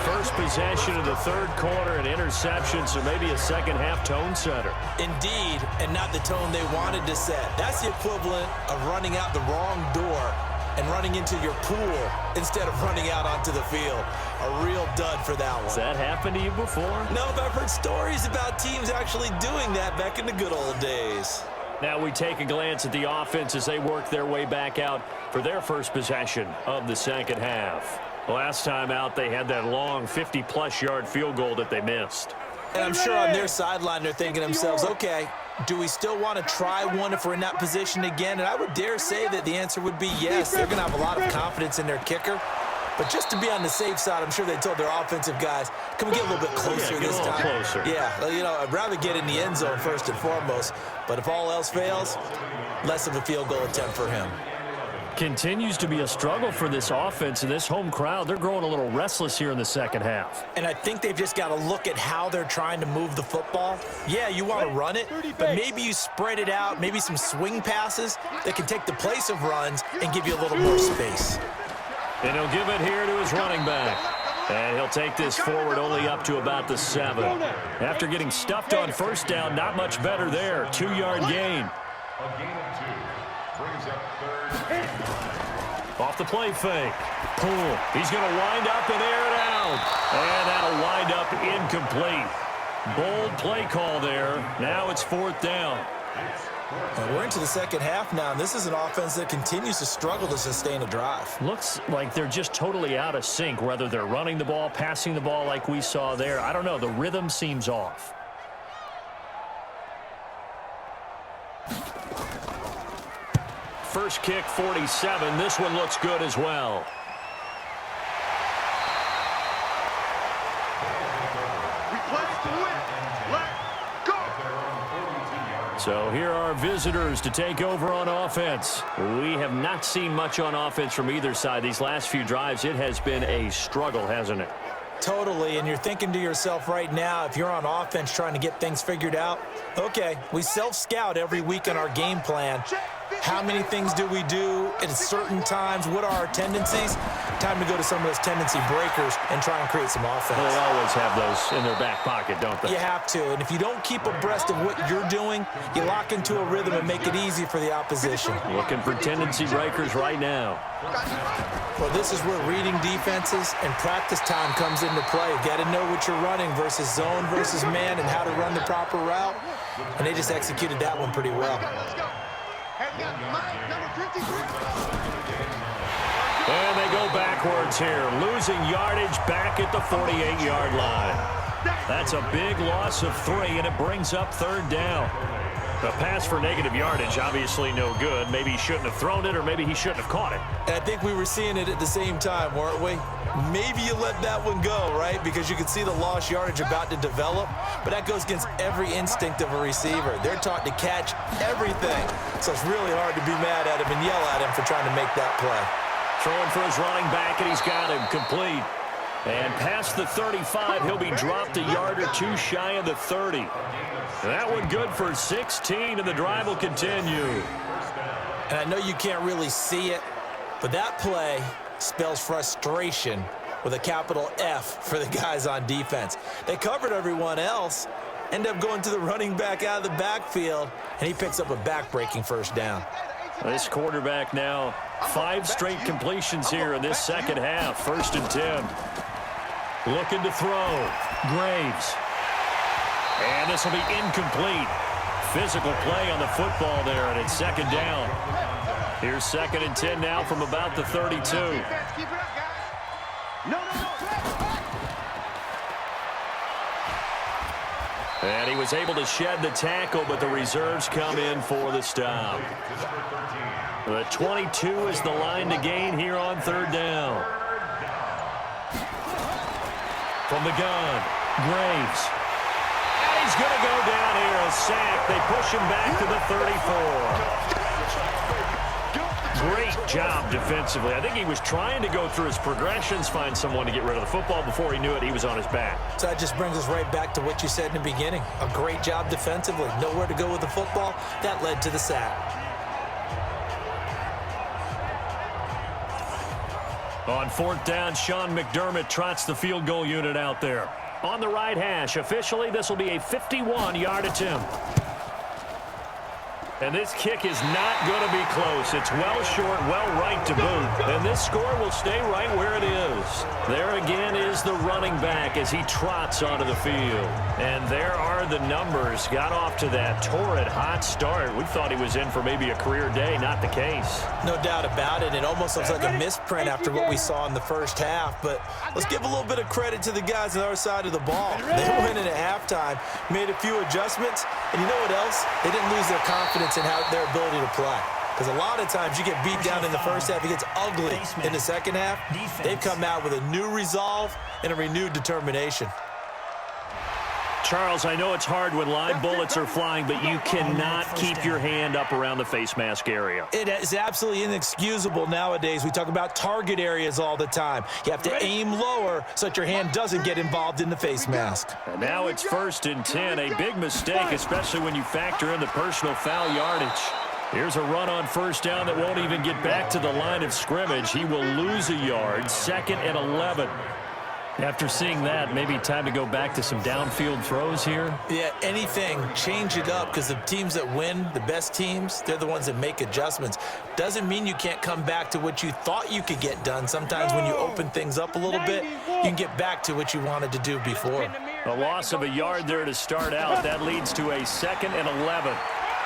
First possession of the third quarter, an interception, so maybe a second-half tone setter. Indeed, and not the tone they wanted to set. That's the equivalent of running out the wrong door and running into your pool instead of running out onto the field. A real dud for that one. Has that happened to you before? No, but I've heard stories about teams actually doing that back in the good old days. Now we take a glance at the offense as they work their way back out for their first possession of the second half. Last time out, they had that long 50-plus yard field goal that they missed. And I'm sure on their sideline, they're thinking to themselves, okay, do we still want to try one if we're in that position again? And I would dare say that the answer would be yes. They're going to have a lot of confidence in their kicker. But just to be on the safe side, I'm sure they told their offensive guys, can we get a little bit closer this time? Closer. Yeah, you know, I'd rather get in the end zone first and foremost. But if all else fails, less of a field goal attempt for him. Continues to be a struggle for this offense and this home crowd. They're growing a little restless here in the second half. And I think they've just got to look at how they're trying to move the football. Yeah, you want to run it, but maybe you spread it out, maybe some swing passes that can take the place of runs and give you a little more space. And he'll give it here to his running back. And he'll take this forward only up to about the 7. After getting stuffed on first down, not much better there. 2-yard gain. A gain of 2. Brings up third. Off the play fake. Pull. He's going to wind up and air it out. And that'll wind up incomplete. Bold play call there. Now it's 4th down. And we're into the second half now, and this is an offense that continues to struggle to sustain a drive. Looks like they're just totally out of sync, whether they're running the ball, passing the ball like we saw there. I don't know. The rhythm seems off. First kick, 47. This one looks good as well. We play to win. Let's go. So here are visitors to take over on offense. We have not seen much on offense from either side. These last few drives, it has been a struggle, hasn't it? Totally, and you're thinking to yourself right now, if you're on offense trying to get things figured out, okay, we self-scout every week on our game plan. How many things do we do at certain times? What are our tendencies? Time to go to some of those tendency breakers and try and create some offense. Well, they always have those in their back pocket, don't they? You have to, and if you don't keep abreast of what you're doing, you lock into a rhythm and make it easy for the opposition. Looking for tendency breakers right now. Well, this is where reading defenses and practice time comes into play. You got to know what you're running versus zone versus man and how to run the proper route, and they just executed that one pretty well. And they go backwards here, losing yardage back at the 48-yard line. That's a big loss of 3, and it brings up 3rd down. A pass for negative yardage, obviously no good. Maybe he shouldn't have thrown it, or maybe he shouldn't have caught it. And I think we were seeing it at the same time, weren't we? Maybe you let that one go, right? Because you can see the lost yardage about to develop, but that goes against every instinct of a receiver. They're taught to catch everything, so it's really hard to be mad at him and yell at him for trying to make that play. Throwing for his running back, and he's got him complete. And past the 35, he'll be dropped a yard or 2 shy of the 30. That one good for 16, and the drive will continue. And I know you can't really see it, but that play spells frustration with a capital F for the guys on defense. They covered everyone else, end up going to the running back out of the backfield, and he picks up a back-breaking 1st down. This quarterback now 5 straight completions here in this second half. 1st and 10. Looking to throw. Graves. And this will be incomplete. Physical play on the football there, and it's 2nd down. Here's 2nd and 10 now from about the 32. And he was able to shed the tackle, but the reserves come in for the stop. The 22 is the line to gain here on 3rd down. From the gun, Graves. And he's going to go down here, a sack. They push him back to the 34. Great job defensively. I think he was trying to go through his progressions, find someone to get rid of the football. Before he knew it, he was on his back. So that just brings us right back to what you said in the beginning. A great job defensively. Nowhere to go with the football. That led to the sack. On 4th down, Sean McDermott trots the field goal unit out there. On the right hash, officially, this will be a 51-yard attempt. And this kick is not going to be close. It's well short, well right to boot. And this score will stay right where it is. There again is the running back as he trots onto the field. And there are the numbers. Got off to that torrid hot start. We thought he was in for maybe a career day. Not the case. No doubt about it. It almost looks like a misprint after what we saw in the first half. But let's give a little bit of credit to the guys on the other side of the ball. They went in at halftime, made a few adjustments, and you know what else? They didn't lose their confidence in their ability to play. Because a lot of times you get beat down in the first half. It gets ugly in the second half. They've come out with a new resolve and a renewed determination. Charles, I know it's hard when live bullets are flying, but you cannot keep your hand up around the face mask area. It is absolutely inexcusable nowadays. We talk about target areas all the time. You have to aim lower so that your hand doesn't get involved in the face mask. And now it's 1st and 10, a big mistake, especially when you factor in the personal foul yardage. Here's a run on 1st down that won't even get back to the line of scrimmage. He will lose a yard, 2nd and 11. After seeing that, maybe time to go back to some downfield throws here. Yeah, anything. Change it up, because the teams that win, the best teams, they're the ones that make adjustments. Doesn't mean you can't come back to what you thought you could get done. Sometimes when you open things up a little bit, you can get back to what you wanted to do before. A loss of a yard there to start out. That leads to a 2nd and 11.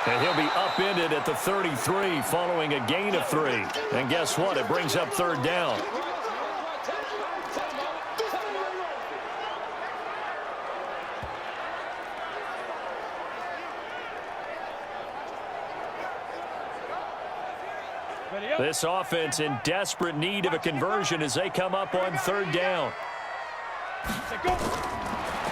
And he'll be upended at the 33 following a gain of 3. And guess what? It brings up 3rd down. This offense in desperate need of a conversion as they come up on 3rd down.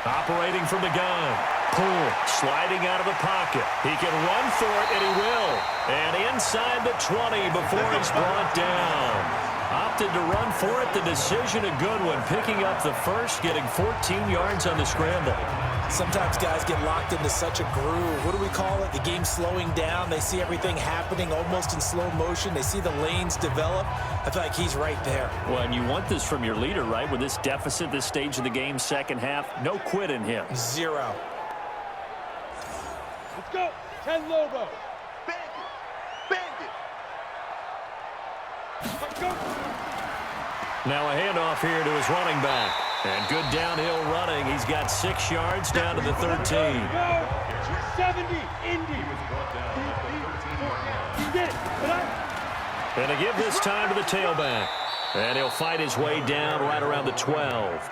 Operating from the gun. Poole sliding out of the pocket. He can run for it, and he will. And inside the 20 before he's brought down. Opted to run for it. The decision a good one. Picking up the first, getting 14 yards on the scramble. Sometimes guys get locked into such a groove. What do we call it? The game's slowing down. They see everything happening almost in slow motion. They see the lanes develop. I feel like he's right there. Well, and you want this from your leader, right? With this deficit, this stage of the game, second half, no quit in him. 0. Let's go. 10 Lobo. Let's go. Now a handoff here to his running back. And good downhill running. He's got 6 yards down to the 13. Go. 70. Indy. He did it. And to give this time to the tailback. And he'll fight his way down right around the 12.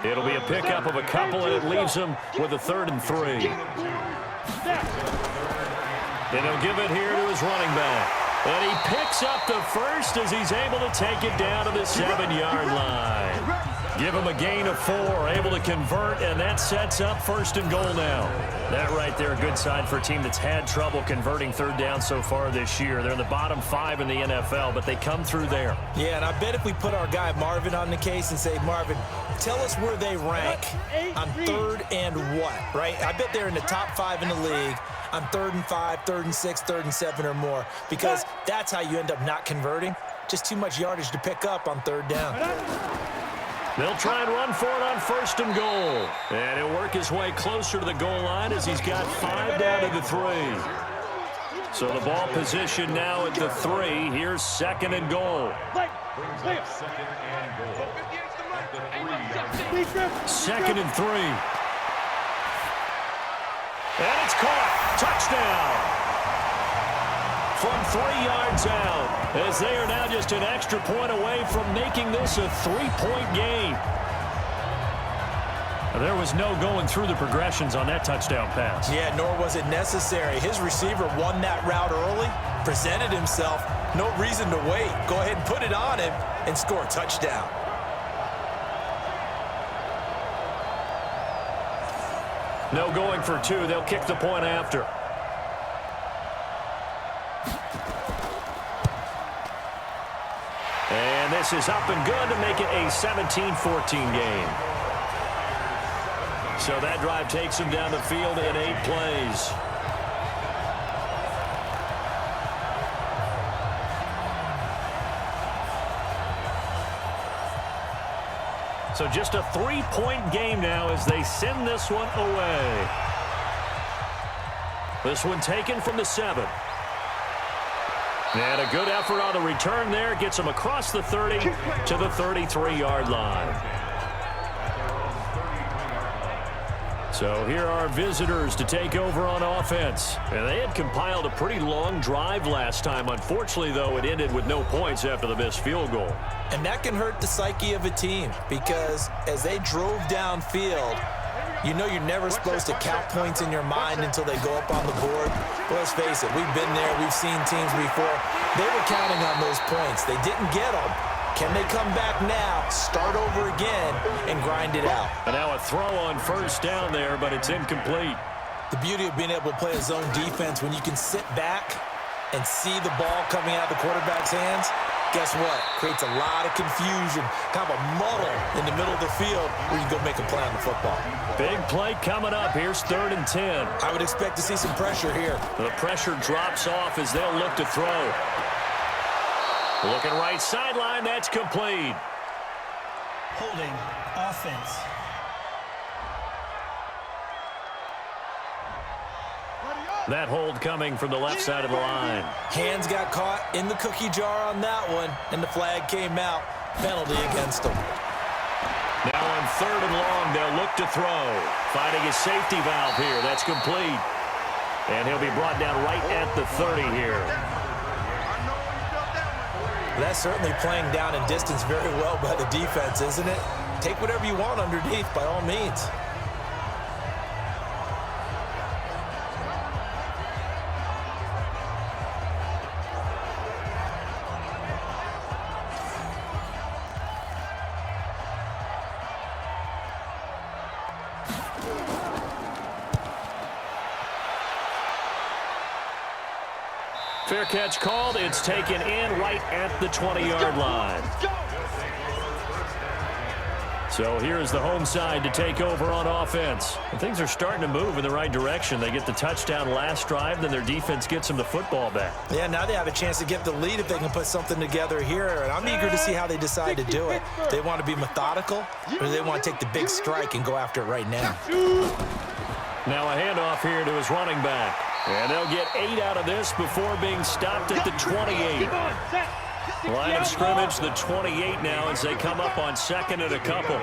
It'll be a pickup of a couple, and it leaves him with a 3rd and 3. And he'll give it here to his running back. And he picks up the first as he's able to take it down to the 7-yard line. Give him a gain of 4, able to convert, and that sets up 1st and goal now. That right there, a good sign for a team that's had trouble converting 3rd down so far this year. They're in the bottom 5 in the NFL, but they come through there. Yeah, and I bet if we put our guy Marvin on the case and say, Marvin, tell us where they rank on 3rd and what, right? I bet they're in the top 5 in the league on 3rd and 5, 3rd and 6, 3rd and 7 or more, because that's how you end up not converting. Just too much yardage to pick up on 3rd down. They'll try and run for it on 1st and goal. And he'll work his way closer to the goal line as he's got 5 down to the 3. So the ball position now at the 3. Here's 2nd and goal. 2nd and 3. And it's caught. Touchdown. From 3 yards out, as they are now just an extra point away from making this a 3-point game. There was no going through the progressions on that touchdown pass. Yeah, nor was it necessary. His receiver won that route early, presented himself, no reason to wait. Go ahead and put it on him and score a touchdown. No going for 2. They'll kick the point after. And this is up and good to make it a 17-14 game. So that drive takes him down the field in 8 plays. So just a 3-point game now as they send this one away. This one taken from the 7. And a good effort on the return there. Gets him across the 30 to the 33-yard line. So here are visitors to take over on offense. And they had compiled a pretty long drive last time. Unfortunately, though, it ended with no points after the missed field goal. And that can hurt the psyche of a team because as they drove downfield, You know you're never supposed to count points in your mind until they go up on the board. But let's face it, we've been there. We've seen teams before. They were counting on those points. They didn't get them. Can they come back now, start over again, and grind it out? And now a throw on first down there, but it's incomplete. The beauty of being able to play a zone defense when you can sit back and see the ball coming out of the quarterback's hands, guess what? Creates a lot of confusion, kind of a muddle in the middle of the field where you can go make a play on the football. Big play coming up. Here's 3rd and 10. I would expect to see some pressure here. The pressure drops off as they'll look to throw. Looking right sideline, that's complete. Holding offense. That hold coming from the left side of the line. Hands got caught in the cookie jar on that one, and the flag came out. Penalty against them. Now on 3rd and long, they'll look to throw. Finding his safety valve here. That's complete. And he'll be brought down right at the 30 here. That's certainly playing down in distance very well by the defense, isn't it? Take whatever you want underneath, by all means. Fair catch called. It's taken in right at the 20-yard line. So here's the home side to take over on offense. And things are starting to move in the right direction. They get the touchdown last drive, then their defense gets them the football back. Yeah, now they have a chance to get the lead if they can put something together here. And I'm eager to see how they decide to do it. They want to be methodical, or they want to take the big strike and go after it right now. Now a handoff here to his running back. And they'll get 8 out of this before being stopped at the 28. Line of scrimmage, the 28 now as they come up on 2nd and a couple.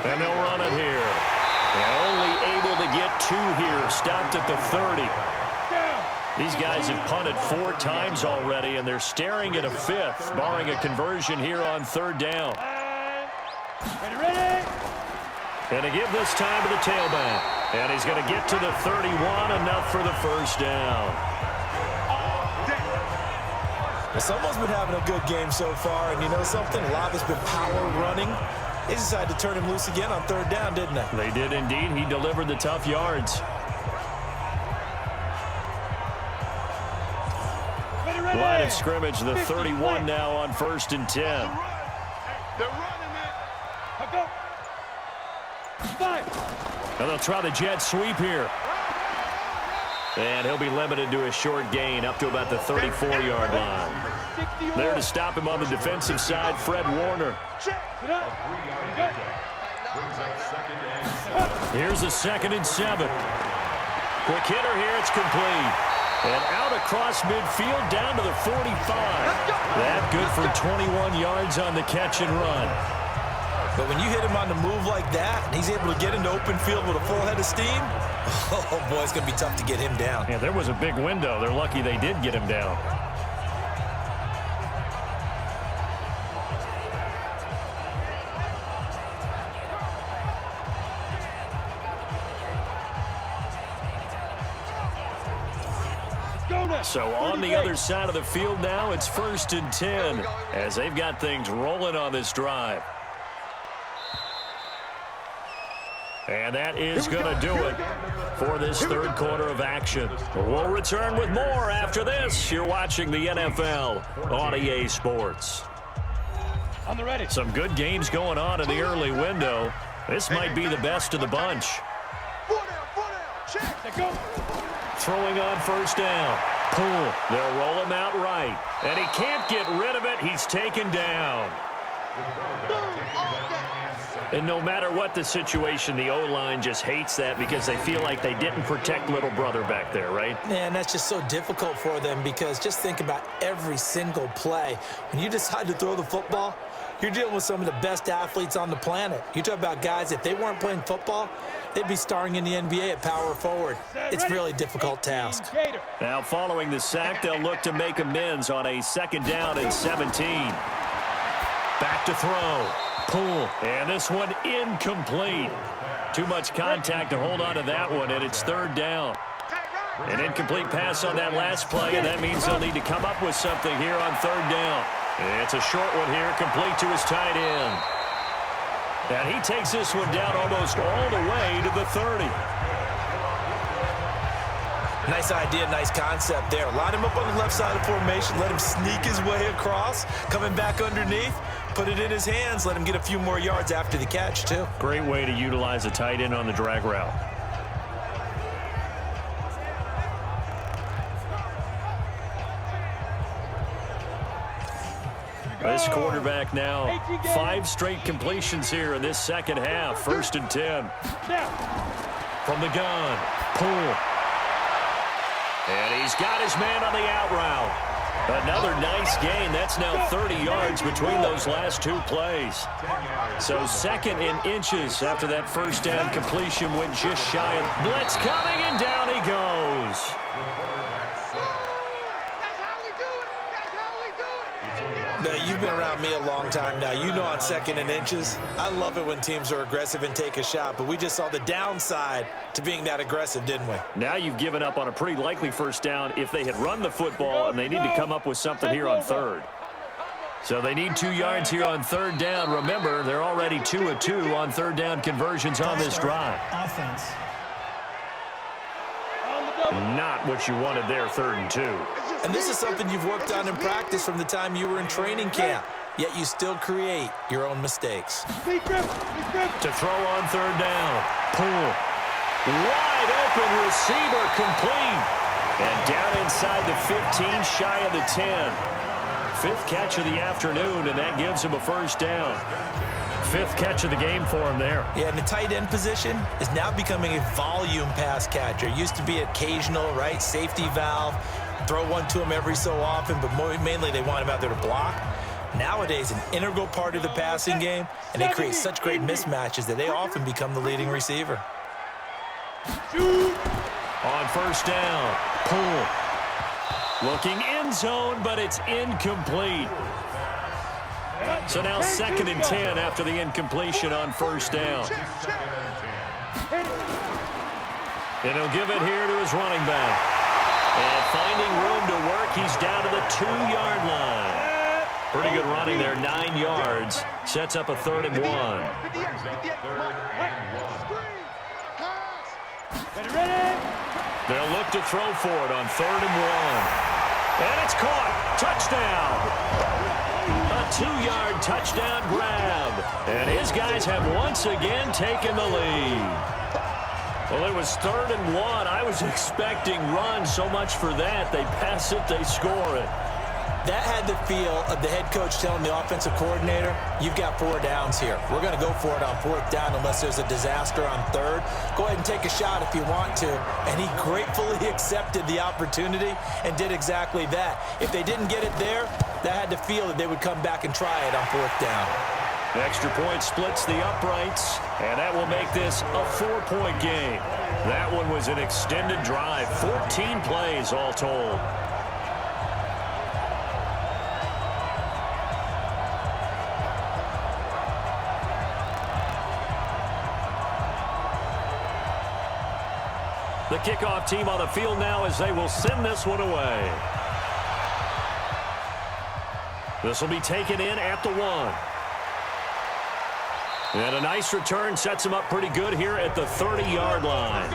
And they'll run it here. And only able to get 2 here, stopped at the 30. These guys have punted 4 times already, and they're staring at a 5th, barring a conversion here on 3rd down. And to give this time to the tailback. And he's going to get to the 31, enough for the first down. Well, someone's been having a good game so far, and you know something? A lot of it's been power running. They decided to turn him loose again on 3rd down, didn't they? They did indeed. He delivered the tough yards. Line of scrimmage, the 31 now on 1st and 10. They're running it. Go. 5. And they'll try the jet sweep here. And he'll be limited to a short gain up to about the 34-yard line. There to stop him on the defensive side, Fred Warner. Here's a 2nd and 7. Quick hitter here, it's complete. And out across midfield down to the 45. That good for 21 yards on the catch and run. But when you hit him on the move like that, and he's able to get into open field with a full head of steam, oh, boy, it's going to be tough to get him down. Yeah, there was a big window. They're lucky they did get him down. So on the other side of the field now, it's 1st and 10 as they've got things rolling on this drive. And that is going to do it for this 3rd quarter of action. We'll return with more after this. You're watching the NFL on EA Sports. On the ready. Some good games going on in the early window. This might be the best of the bunch. Check. Go. Throwing on 1st down. Pull. They'll roll him out right. And he can't get rid of it. He's taken down. And no matter what the situation, the O-line just hates that because they feel like they didn't protect little brother back there, right? Man, that's just so difficult for them because just think about every single play. When you decide to throw the football, you're dealing with some of the best athletes on the planet. You talk about guys, if they weren't playing football, they'd be starring in the NBA at power forward. It's a really difficult task. Now, following the sack, they'll look to make amends on a 2nd down and 17. Back to throw. Pull. And this one incomplete. Too much contact to hold on to that one, and it's third down. An incomplete pass on that last play, and that means they'll need to come up with something here on third down. It's a short one here, complete to his tight end. And he takes this one down almost all the way to the 30. Nice idea, nice concept there. Line him up on the left side of the formation, let him sneak his way across, coming back underneath, put it in his hands, let him get a few more yards after the catch, too. Great way to utilize a tight end on the drag route. This quarterback now, 5 straight completions here in this second half. 1st and 10. From the gun, pull. And he's got his man on the out route. Another nice gain. That's now 30 yards between those last 2 plays. So 2nd in inches after that first down completion went just shy of blitz coming, and down he goes. Now, you've been around me a long time now. You know on 2nd and inches, I love it when teams are aggressive and take a shot, but we just saw the downside to being that aggressive, didn't we? Now you've given up on a pretty likely first down if they had run the football, and they need to come up with something here on 3rd. So they need 2 yards here on 3rd down. Remember, they're already 2 of 2 on 3rd down conversions on this drive. Offense. Not what you wanted there, 3rd and 2. And this is something you've worked on in practice from the time you were in training camp, yet you still create your own mistakes. To throw on 3rd down. Pull. Wide open receiver, complete. And down inside the 15, shy of the 10. 5th catch of the afternoon, and that gives him a first down. 5th catch of the game for him there. Yeah, and the tight end position is now becoming a volume pass catcher. Used to be occasional, right, safety valve. Throw one to him every so often, but mainly they want him out there to block. Nowadays, an integral part of the passing game, and they create such great mismatches that they often become the leading receiver. On first down, pull. Looking end zone, but it's incomplete. So now 2nd and 10 after the incompletion on first down. And he'll give it here to his running back. And finding room to work, he's down to the 2-yard line. Pretty good running there, 9 yards. Sets up a 3rd and 1. They'll look to throw for it on 3rd and 1. And it's caught. Touchdown. A 2-yard touchdown grab. And his guys have once again taken the lead. Well, it was 3rd and 1. I was expecting runs, so much for that. They pass it, they score it. That had the feel of the head coach telling the offensive coordinator, you've got 4 downs here. We're going to go for it on 4th down unless there's a disaster on 3rd. Go ahead and take a shot if you want to. And he gratefully accepted the opportunity and did exactly that. If they didn't get it there, that had the feel that they would come back and try it on 4th down. Extra point splits the uprights, and that will make this a 4-point game. That one was an extended drive, 14 plays all told. The kickoff team on the field now as they will send this one away. This will be taken in at the 1. And a nice return sets him up pretty good here at the 30-yard line.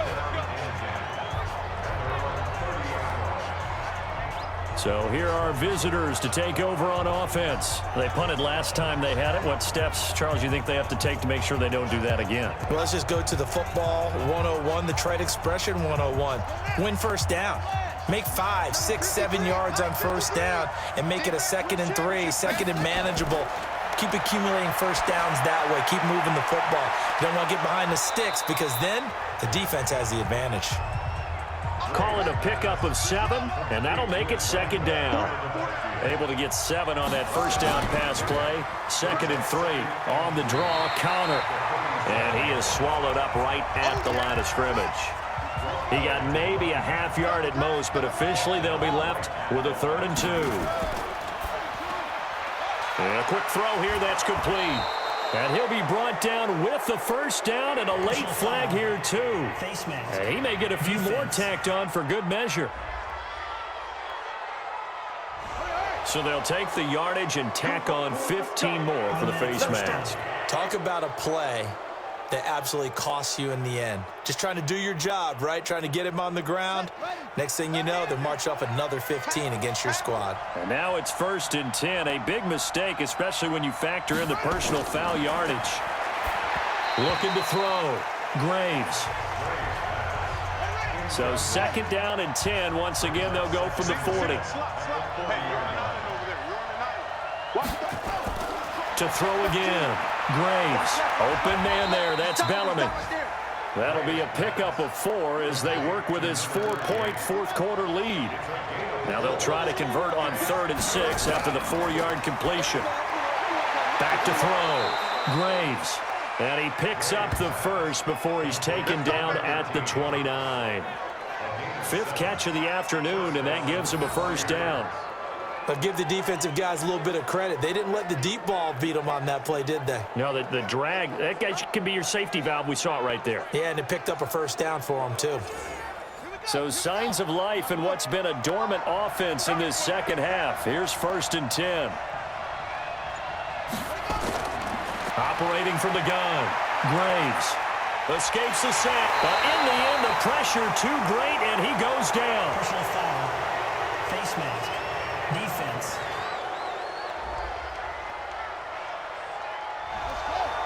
So here are visitors to take over on offense. They punted last time they had it. What steps, Charles, you think they have to take to make sure they don't do that again? Well, let's just go to the football 101, the trade expression 101. Win first down. Make 5, 6, 7 yards on first down and make it a 2nd and 3, 2nd and manageable. Keep accumulating first downs that way. Keep moving the football. You don't want to get behind the sticks because then the defense has the advantage. Call it a pickup of 7, and that'll make it 2nd down. Able to get 7 on that first down pass play. 2nd and 3 on the draw counter. And he is swallowed up right at the line of scrimmage. He got maybe a half yard at most, but officially they'll be left with a 3rd and 2. And a quick throw here, that's complete. And he'll be brought down with the first down and a late flag here, too. Face mask. And he may get a few more tacked on for good measure. So they'll take the yardage and tack on 15 more for the face mask. Talk about a play that absolutely costs you in the end. Just trying to do your job, right? Trying to get him on the ground. Next thing you know, they march off another 15 against your squad. And now it's 1st and 10. A big mistake, especially when you factor in the personal foul yardage. Looking to throw. Graves. So 2nd down and 10. Once again, they'll go from the 40. To throw again. Graves. Open man there. That's Bellamy. That'll be a pickup of 4 as they work with his 4-point fourth-quarter lead. Now they'll try to convert on 3rd and 6 after the 4-yard completion. Back to throw. Graves. And he picks up the first before he's taken down at the 29. 5th catch of the afternoon, and that gives him a first down. But give the defensive guys a little bit of credit. They didn't let the deep ball beat them on that play, did they? No, the drag, that guy can be your safety valve. We saw it right there. Yeah, and it picked up a first down for them, too. So signs of life in what's been a dormant offense in this second half. Here's 1st and 10. Operating from the gun. Graves escapes the sack. But in the end, the pressure too great, and he goes down. Personal foul. Face mask. Defense.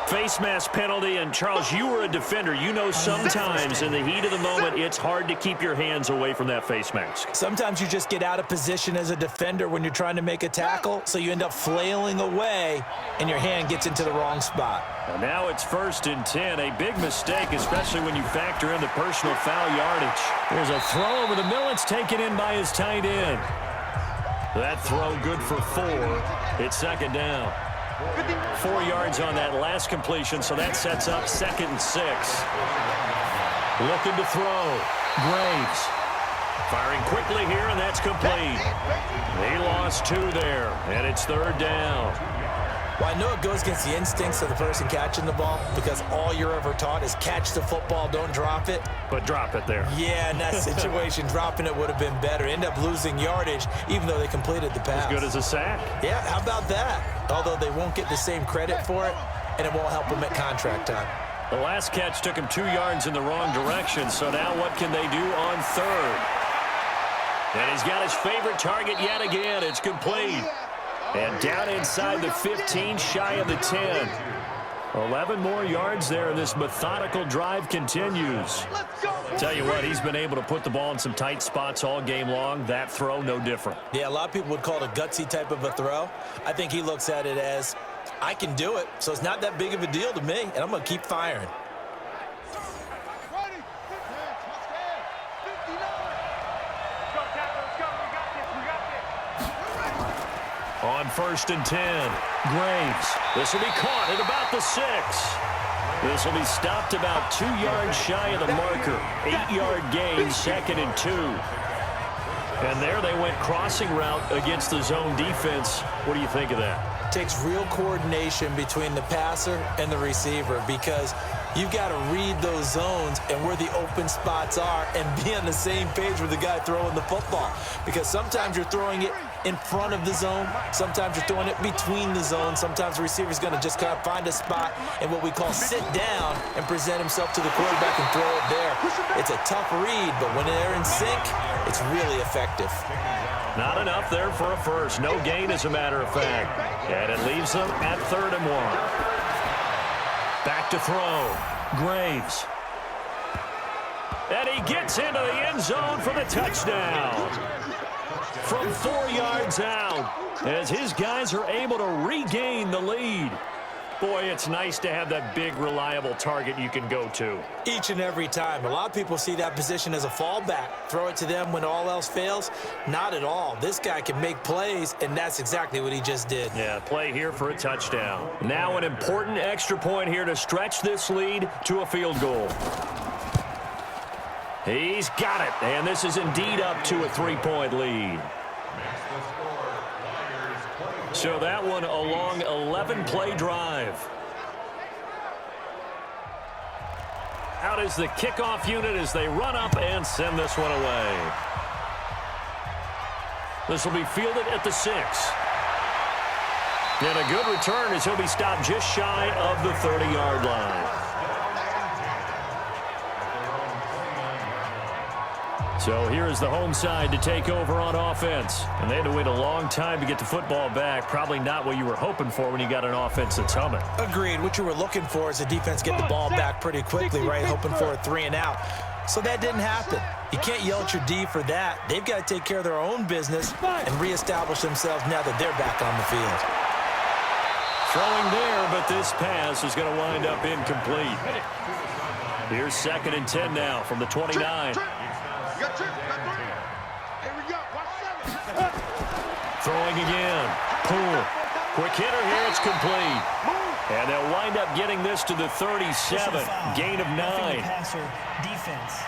Face mask penalty, and Charles, you were a defender. You know sometimes in the heat of the moment, it's hard to keep your hands away from that face mask. Sometimes you just get out of position as a defender when you're trying to make a tackle, so you end up flailing away, and your hand gets into the wrong spot. And now it's 1st and 10. A big mistake, especially when you factor in the personal foul yardage. There's a throw over the middle. It's taken in by his tight end. That throw good for 4. It's 2nd down. 4 yards on that last completion, so that sets up 2nd and 6. Looking to throw. Graves. Firing quickly here, and that's complete. He lost 2 there, and it's 3rd down. Well, I know it goes against the instincts of the person catching the ball because all you're ever taught is catch the football, don't drop it. But drop it there. Yeah, in that situation, dropping it would have been better. End up losing yardage, even though they completed the pass. As good as a sack. Yeah, how about that? Although they won't get the same credit for it, and it won't help them at contract time. The last catch took him 2 yards in the wrong direction, so now what can they do on 3rd? And he's got his favorite target yet again. It's complete. And down inside the 15, shy of the 10. 11 more yards there, and this methodical drive continues. Tell you what, he's been able to put the ball in some tight spots all game long. That throw, no different. Yeah, a lot of people would call it a gutsy type of a throw. I think he looks at it as, I can do it, so it's not that big of a deal to me, and I'm going to keep firing. On 1st and 10, Graves. This will be caught at about the 6. This will be stopped about 2 yards shy of the marker. 8-yard gain, 2nd and 2. And there they went crossing route against the zone defense. What do you think of that? Takes real coordination between the passer and the receiver because you've got to read those zones and where the open spots are and be on the same page with the guy throwing the football. Because sometimes you're throwing it in front of the zone. Sometimes you're throwing it between the zones. Sometimes the receiver's going to just kind of find a spot and what we call sit down and present himself to the quarterback and throw it there. It's a tough read, but when they're in sync, it's really effective. Not enough there for a first. No gain, as a matter of fact. And it leaves them at 3rd and 1. Back to throw. Graves. And he gets into the end zone for the touchdown. From 4 yards out, as his guys are able to regain the lead. Boy, it's nice to have that big, reliable target you can go to. Each and every time. A lot of people see that position as a fallback. Throw it to them when all else fails. Not at all. This guy can make plays, and that's exactly what he just did. Yeah, play here for a touchdown. Now an important extra point here to stretch this lead to a field goal. He's got it, and this is indeed up to a 3-point lead. So that one a long 11-play drive. Out is the kickoff unit as they run up and send this one away. This will be fielded at the 6. And a good return as he'll be stopped just shy of the 30-yard line. So here is the home side to take over on offense. And they had to wait a long time to get the football back. Probably not what you were hoping for when you got an offense that's humming. Agreed. What you were looking for is the defense get the ball back pretty quickly, right? Hoping for a 3 and out. So that didn't happen. You can't yell at your D for that. They've got to take care of their own business and reestablish themselves now that they're back on the field. Throwing there, but this pass is going to wind up incomplete. Here's 2nd and 10 now from the 29. Throwing again. Poole. Quick hitter here. It's complete. And they'll wind up getting this to the 37. Gain of 9. Passer defense.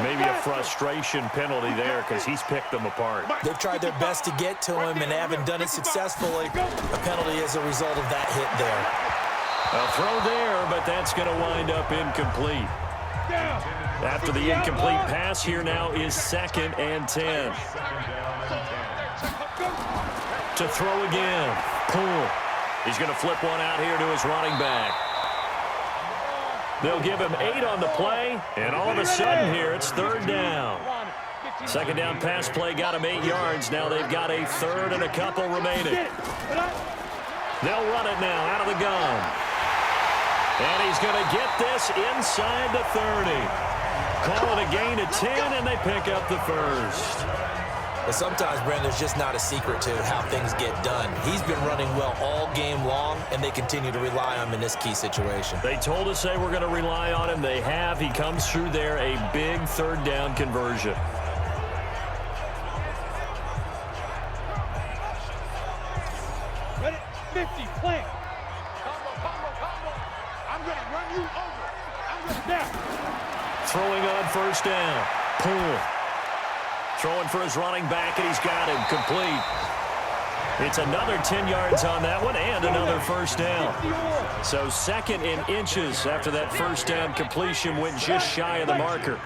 Maybe a frustration penalty there because he's picked them apart. They've tried their best to get to him and haven't done it successfully. A penalty as a result of that hit there. A throw there, but that's going to wind up incomplete. After the incomplete pass, here now is 2nd and 10. To throw again. Poole. He's going to flip one out here to his running back. They'll give him 8 on the play, and all of a sudden here it's 3rd down. 2nd down pass play got him 8 yards. Now they've got a 3rd and a couple remaining. They'll run it now out of the gun. And he's going to get this inside the 30. Call it a gain of 10, and they pick up the 1st. But sometimes, Brandon, there's just not a secret to how things get done. He's been running well all game long, and they continue to rely on him in this key situation. They told us they were going to rely on him. They have. He comes through there, a big 3rd down conversion. Ready? 50, play. I'm going to run you over. I'm going to down. Throwing on 1st down. Poole. Throwing for his running back, and he's got him complete. It's another 10 yards on that one and another 1st down. So 2nd in inches after that 1st down completion went just shy of the marker.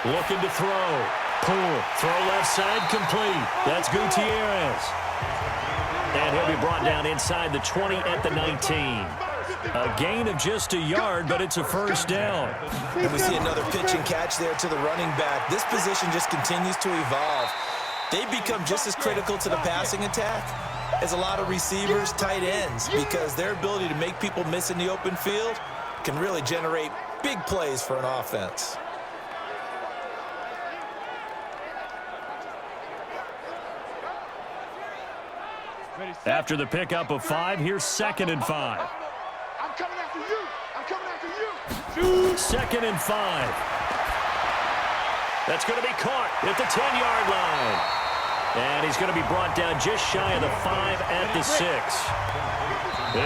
Looking to throw. Poole. Throw left side complete. That's Gutierrez. And he'll be brought down inside the 20 at the 19. A gain of just a yard, but it's a 1st down. And we see another pitch and catch there to the running back. This position just continues to evolve. They've become just as critical to the passing attack as a lot of receivers, tight ends, because their ability to make people miss in the open field can really generate big plays for an offense. After the pickup of 5, here's 2nd and 5. I'm coming after you. I'm coming after you. 2nd and 5. That's going to be caught at the 10-yard line. And he's going to be brought down just shy of the 5 at the 6.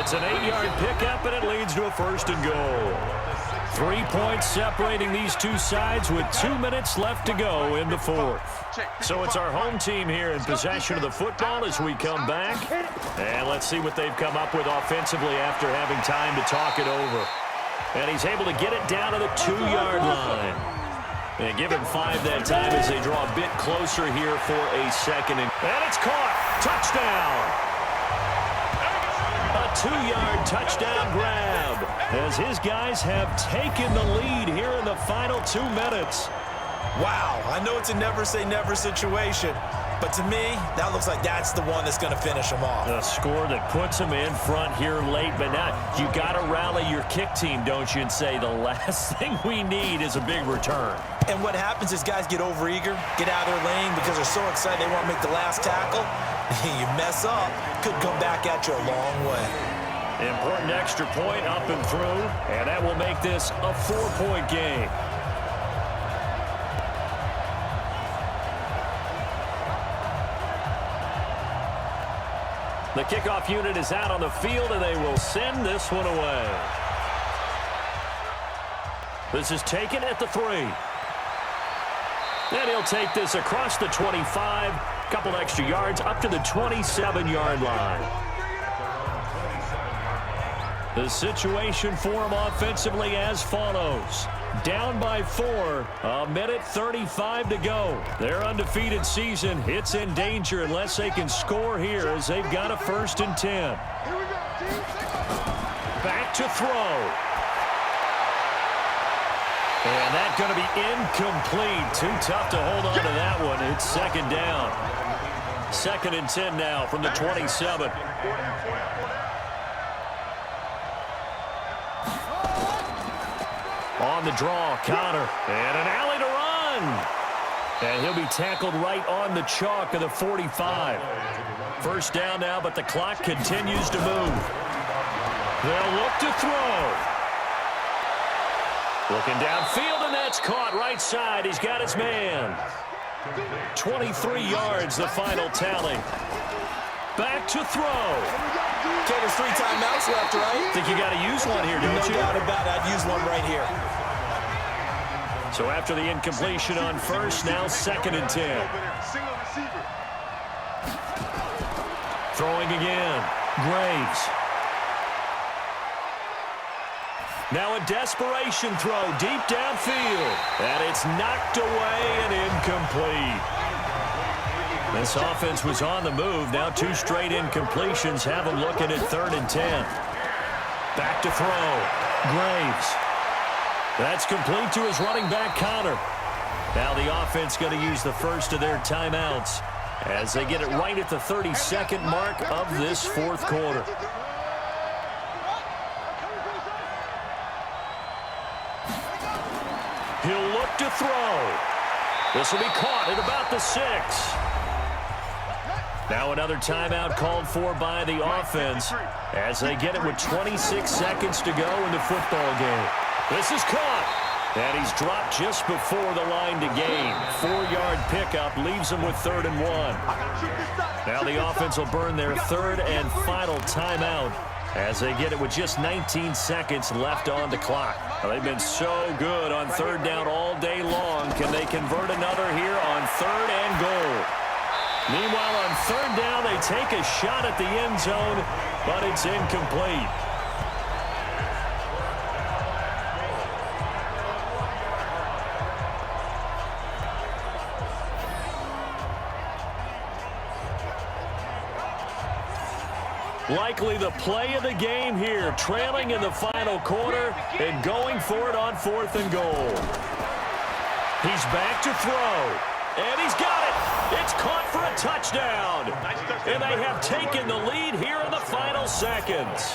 It's an 8-yard pickup, and it leads to a 1st and goal. 3 points separating these two sides with 2 minutes left to go in the 4th. So it's our home team here in possession of the football as we come back. And let's see what they've come up with offensively after having time to talk it over. And he's able to get it down to the 2-yard line. And give him 5 that time as they draw a bit closer here for a 2nd. And it's caught. Touchdown. A 2-yard touchdown grab as his guys have taken the lead here in the final 2 minutes. Wow, I know it's a never-say-never situation, but to me, that looks like that's the one that's going to finish them off. A score that puts them in front here late, but now you got to rally your kick team, don't you, and say the last thing we need is a big return. And what happens is guys get overeager, get out of their lane because they're so excited they want to make the last tackle. You mess up, could come back at you a long way. Important extra point up and through, and that will make this a 4-point game. The kickoff unit is out on the field, and they will send this one away. This is taken at the 3. And he'll take this across the 25, couple extra yards up to the 27-yard line. The situation for him offensively as follows. Down by 4, a minute 35 to go. Their undefeated season hits in danger unless they can score here as they've got a 1st and 10. Back to throw. And that's going to be incomplete. Too tough to hold on to that one. It's 2nd down. 2nd and 10 now from the 27. On the draw, Connor. And an alley to run. And he'll be tackled right on the chalk of the 45. 1st down now, but the clock continues to move. They'll look to throw. Looking downfield, and that's caught right side. He's got his man. 23 yards, the final tally. Back to throw. Okay, there's 3 timeouts left, right? Think you got to use one here, don't you? No doubt about it. I'd use one right here. So after the incompletion on 1st, now 2nd and 10. Throwing again. Graves. Now a desperation throw deep downfield. And it's knocked away and incomplete. This offense was on the move. Now 2 straight incompletions have them looking at 3rd and 10. Back to throw. Graves. That's complete to his running back, Connor. Now the offense going to use the first of their timeouts as they get it right at the 32nd mark of this 4th quarter. He'll look to throw. This will be caught at about the 6. Now another timeout called for by the offense as they get it with 26 seconds to go in the football game. This is caught. And he's dropped just before the line to gain. 4-yard pickup leaves him with 3rd and 1. Now the offense will burn their 3rd and final timeout as they get it with just 19 seconds left on the clock. Well, they've been so good on 3rd down all day long. Can they convert another here on 3rd and goal? Meanwhile, on 3rd down, they take a shot at the end zone, but it's incomplete. Likely the play of the game here, trailing in the final quarter and going for it on 4th and goal. He's back to throw, and he's got it. It's caught for a touchdown, and they have taken the lead here in the final seconds.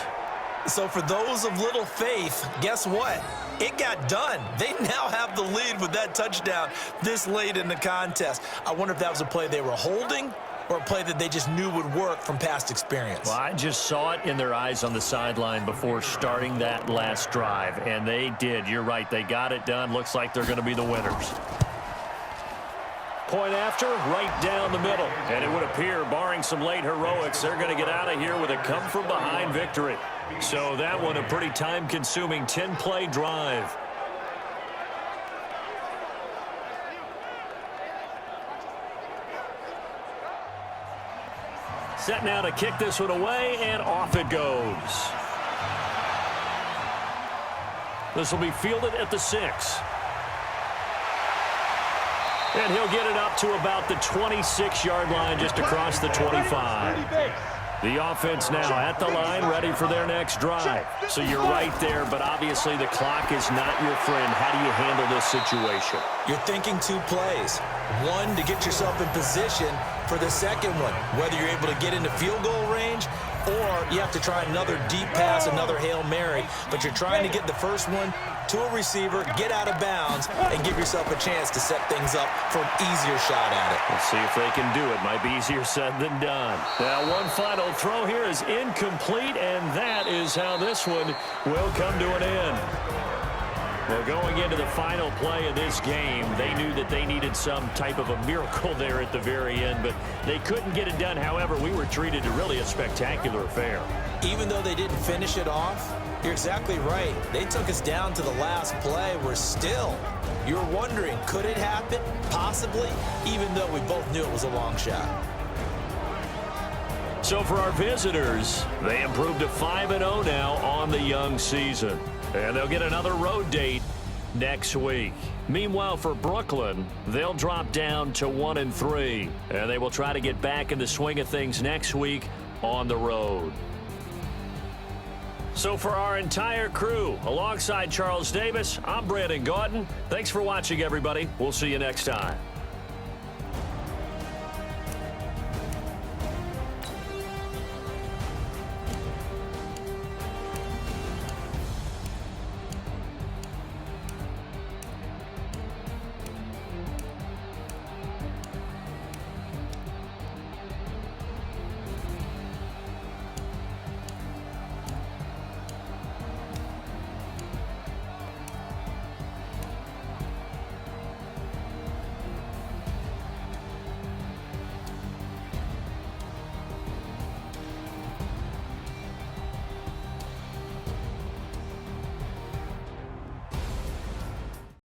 So for those of little faith, guess what? It got done. They now have the lead with that touchdown this late in the contest. I wonder if that was a play they were holding or a play that they just knew would work from past experience. Well, I just saw it in their eyes on the sideline before starting that last drive, and they did. You're right. They got it done. Looks like they're going to be the winners. Point after, right down the middle. And it would appear, barring some late heroics, they're going to get out of here with a come-from-behind victory. So that one a pretty time-consuming 10-play drive. Set now to kick this one away, and off it goes. This will be fielded at the 6. And he'll get it up to about the 26-yard line, just across the 25. The offense now at the line, ready for their next drive. So you're right there, but obviously the clock is not your friend. How do you handle this situation? You're thinking 2 plays. One, to get yourself in position for the second one, whether you're able to get into field goal range or you have to try another deep pass, another Hail Mary. But you're trying to get the first one to a receiver, get out of bounds, and give yourself a chance to set things up for an easier shot at it. Let's see if they can do it. Might be easier said than done. Now, one final throw here is incomplete, and that is how this one will come to an end. Well, going into the final play of this game, they knew that they needed some type of a miracle there at the very end, but they couldn't get it done. However, we were treated to really a spectacular affair. Even though they didn't finish it off, You're exactly right. They took us down to the last play. You're wondering, could it happen? Possibly, even though we both knew it was a long shot. So for our visitors, they improved to 5-0 now on the young season. And they'll get another road date next week. Meanwhile, for Brooklyn, they'll drop down to 1-3. And they will try to get back in the swing of things next week on the road. So for our entire crew, alongside Charles Davis, I'm Brandon Gaudin. Thanks for watching, everybody. We'll see you next time.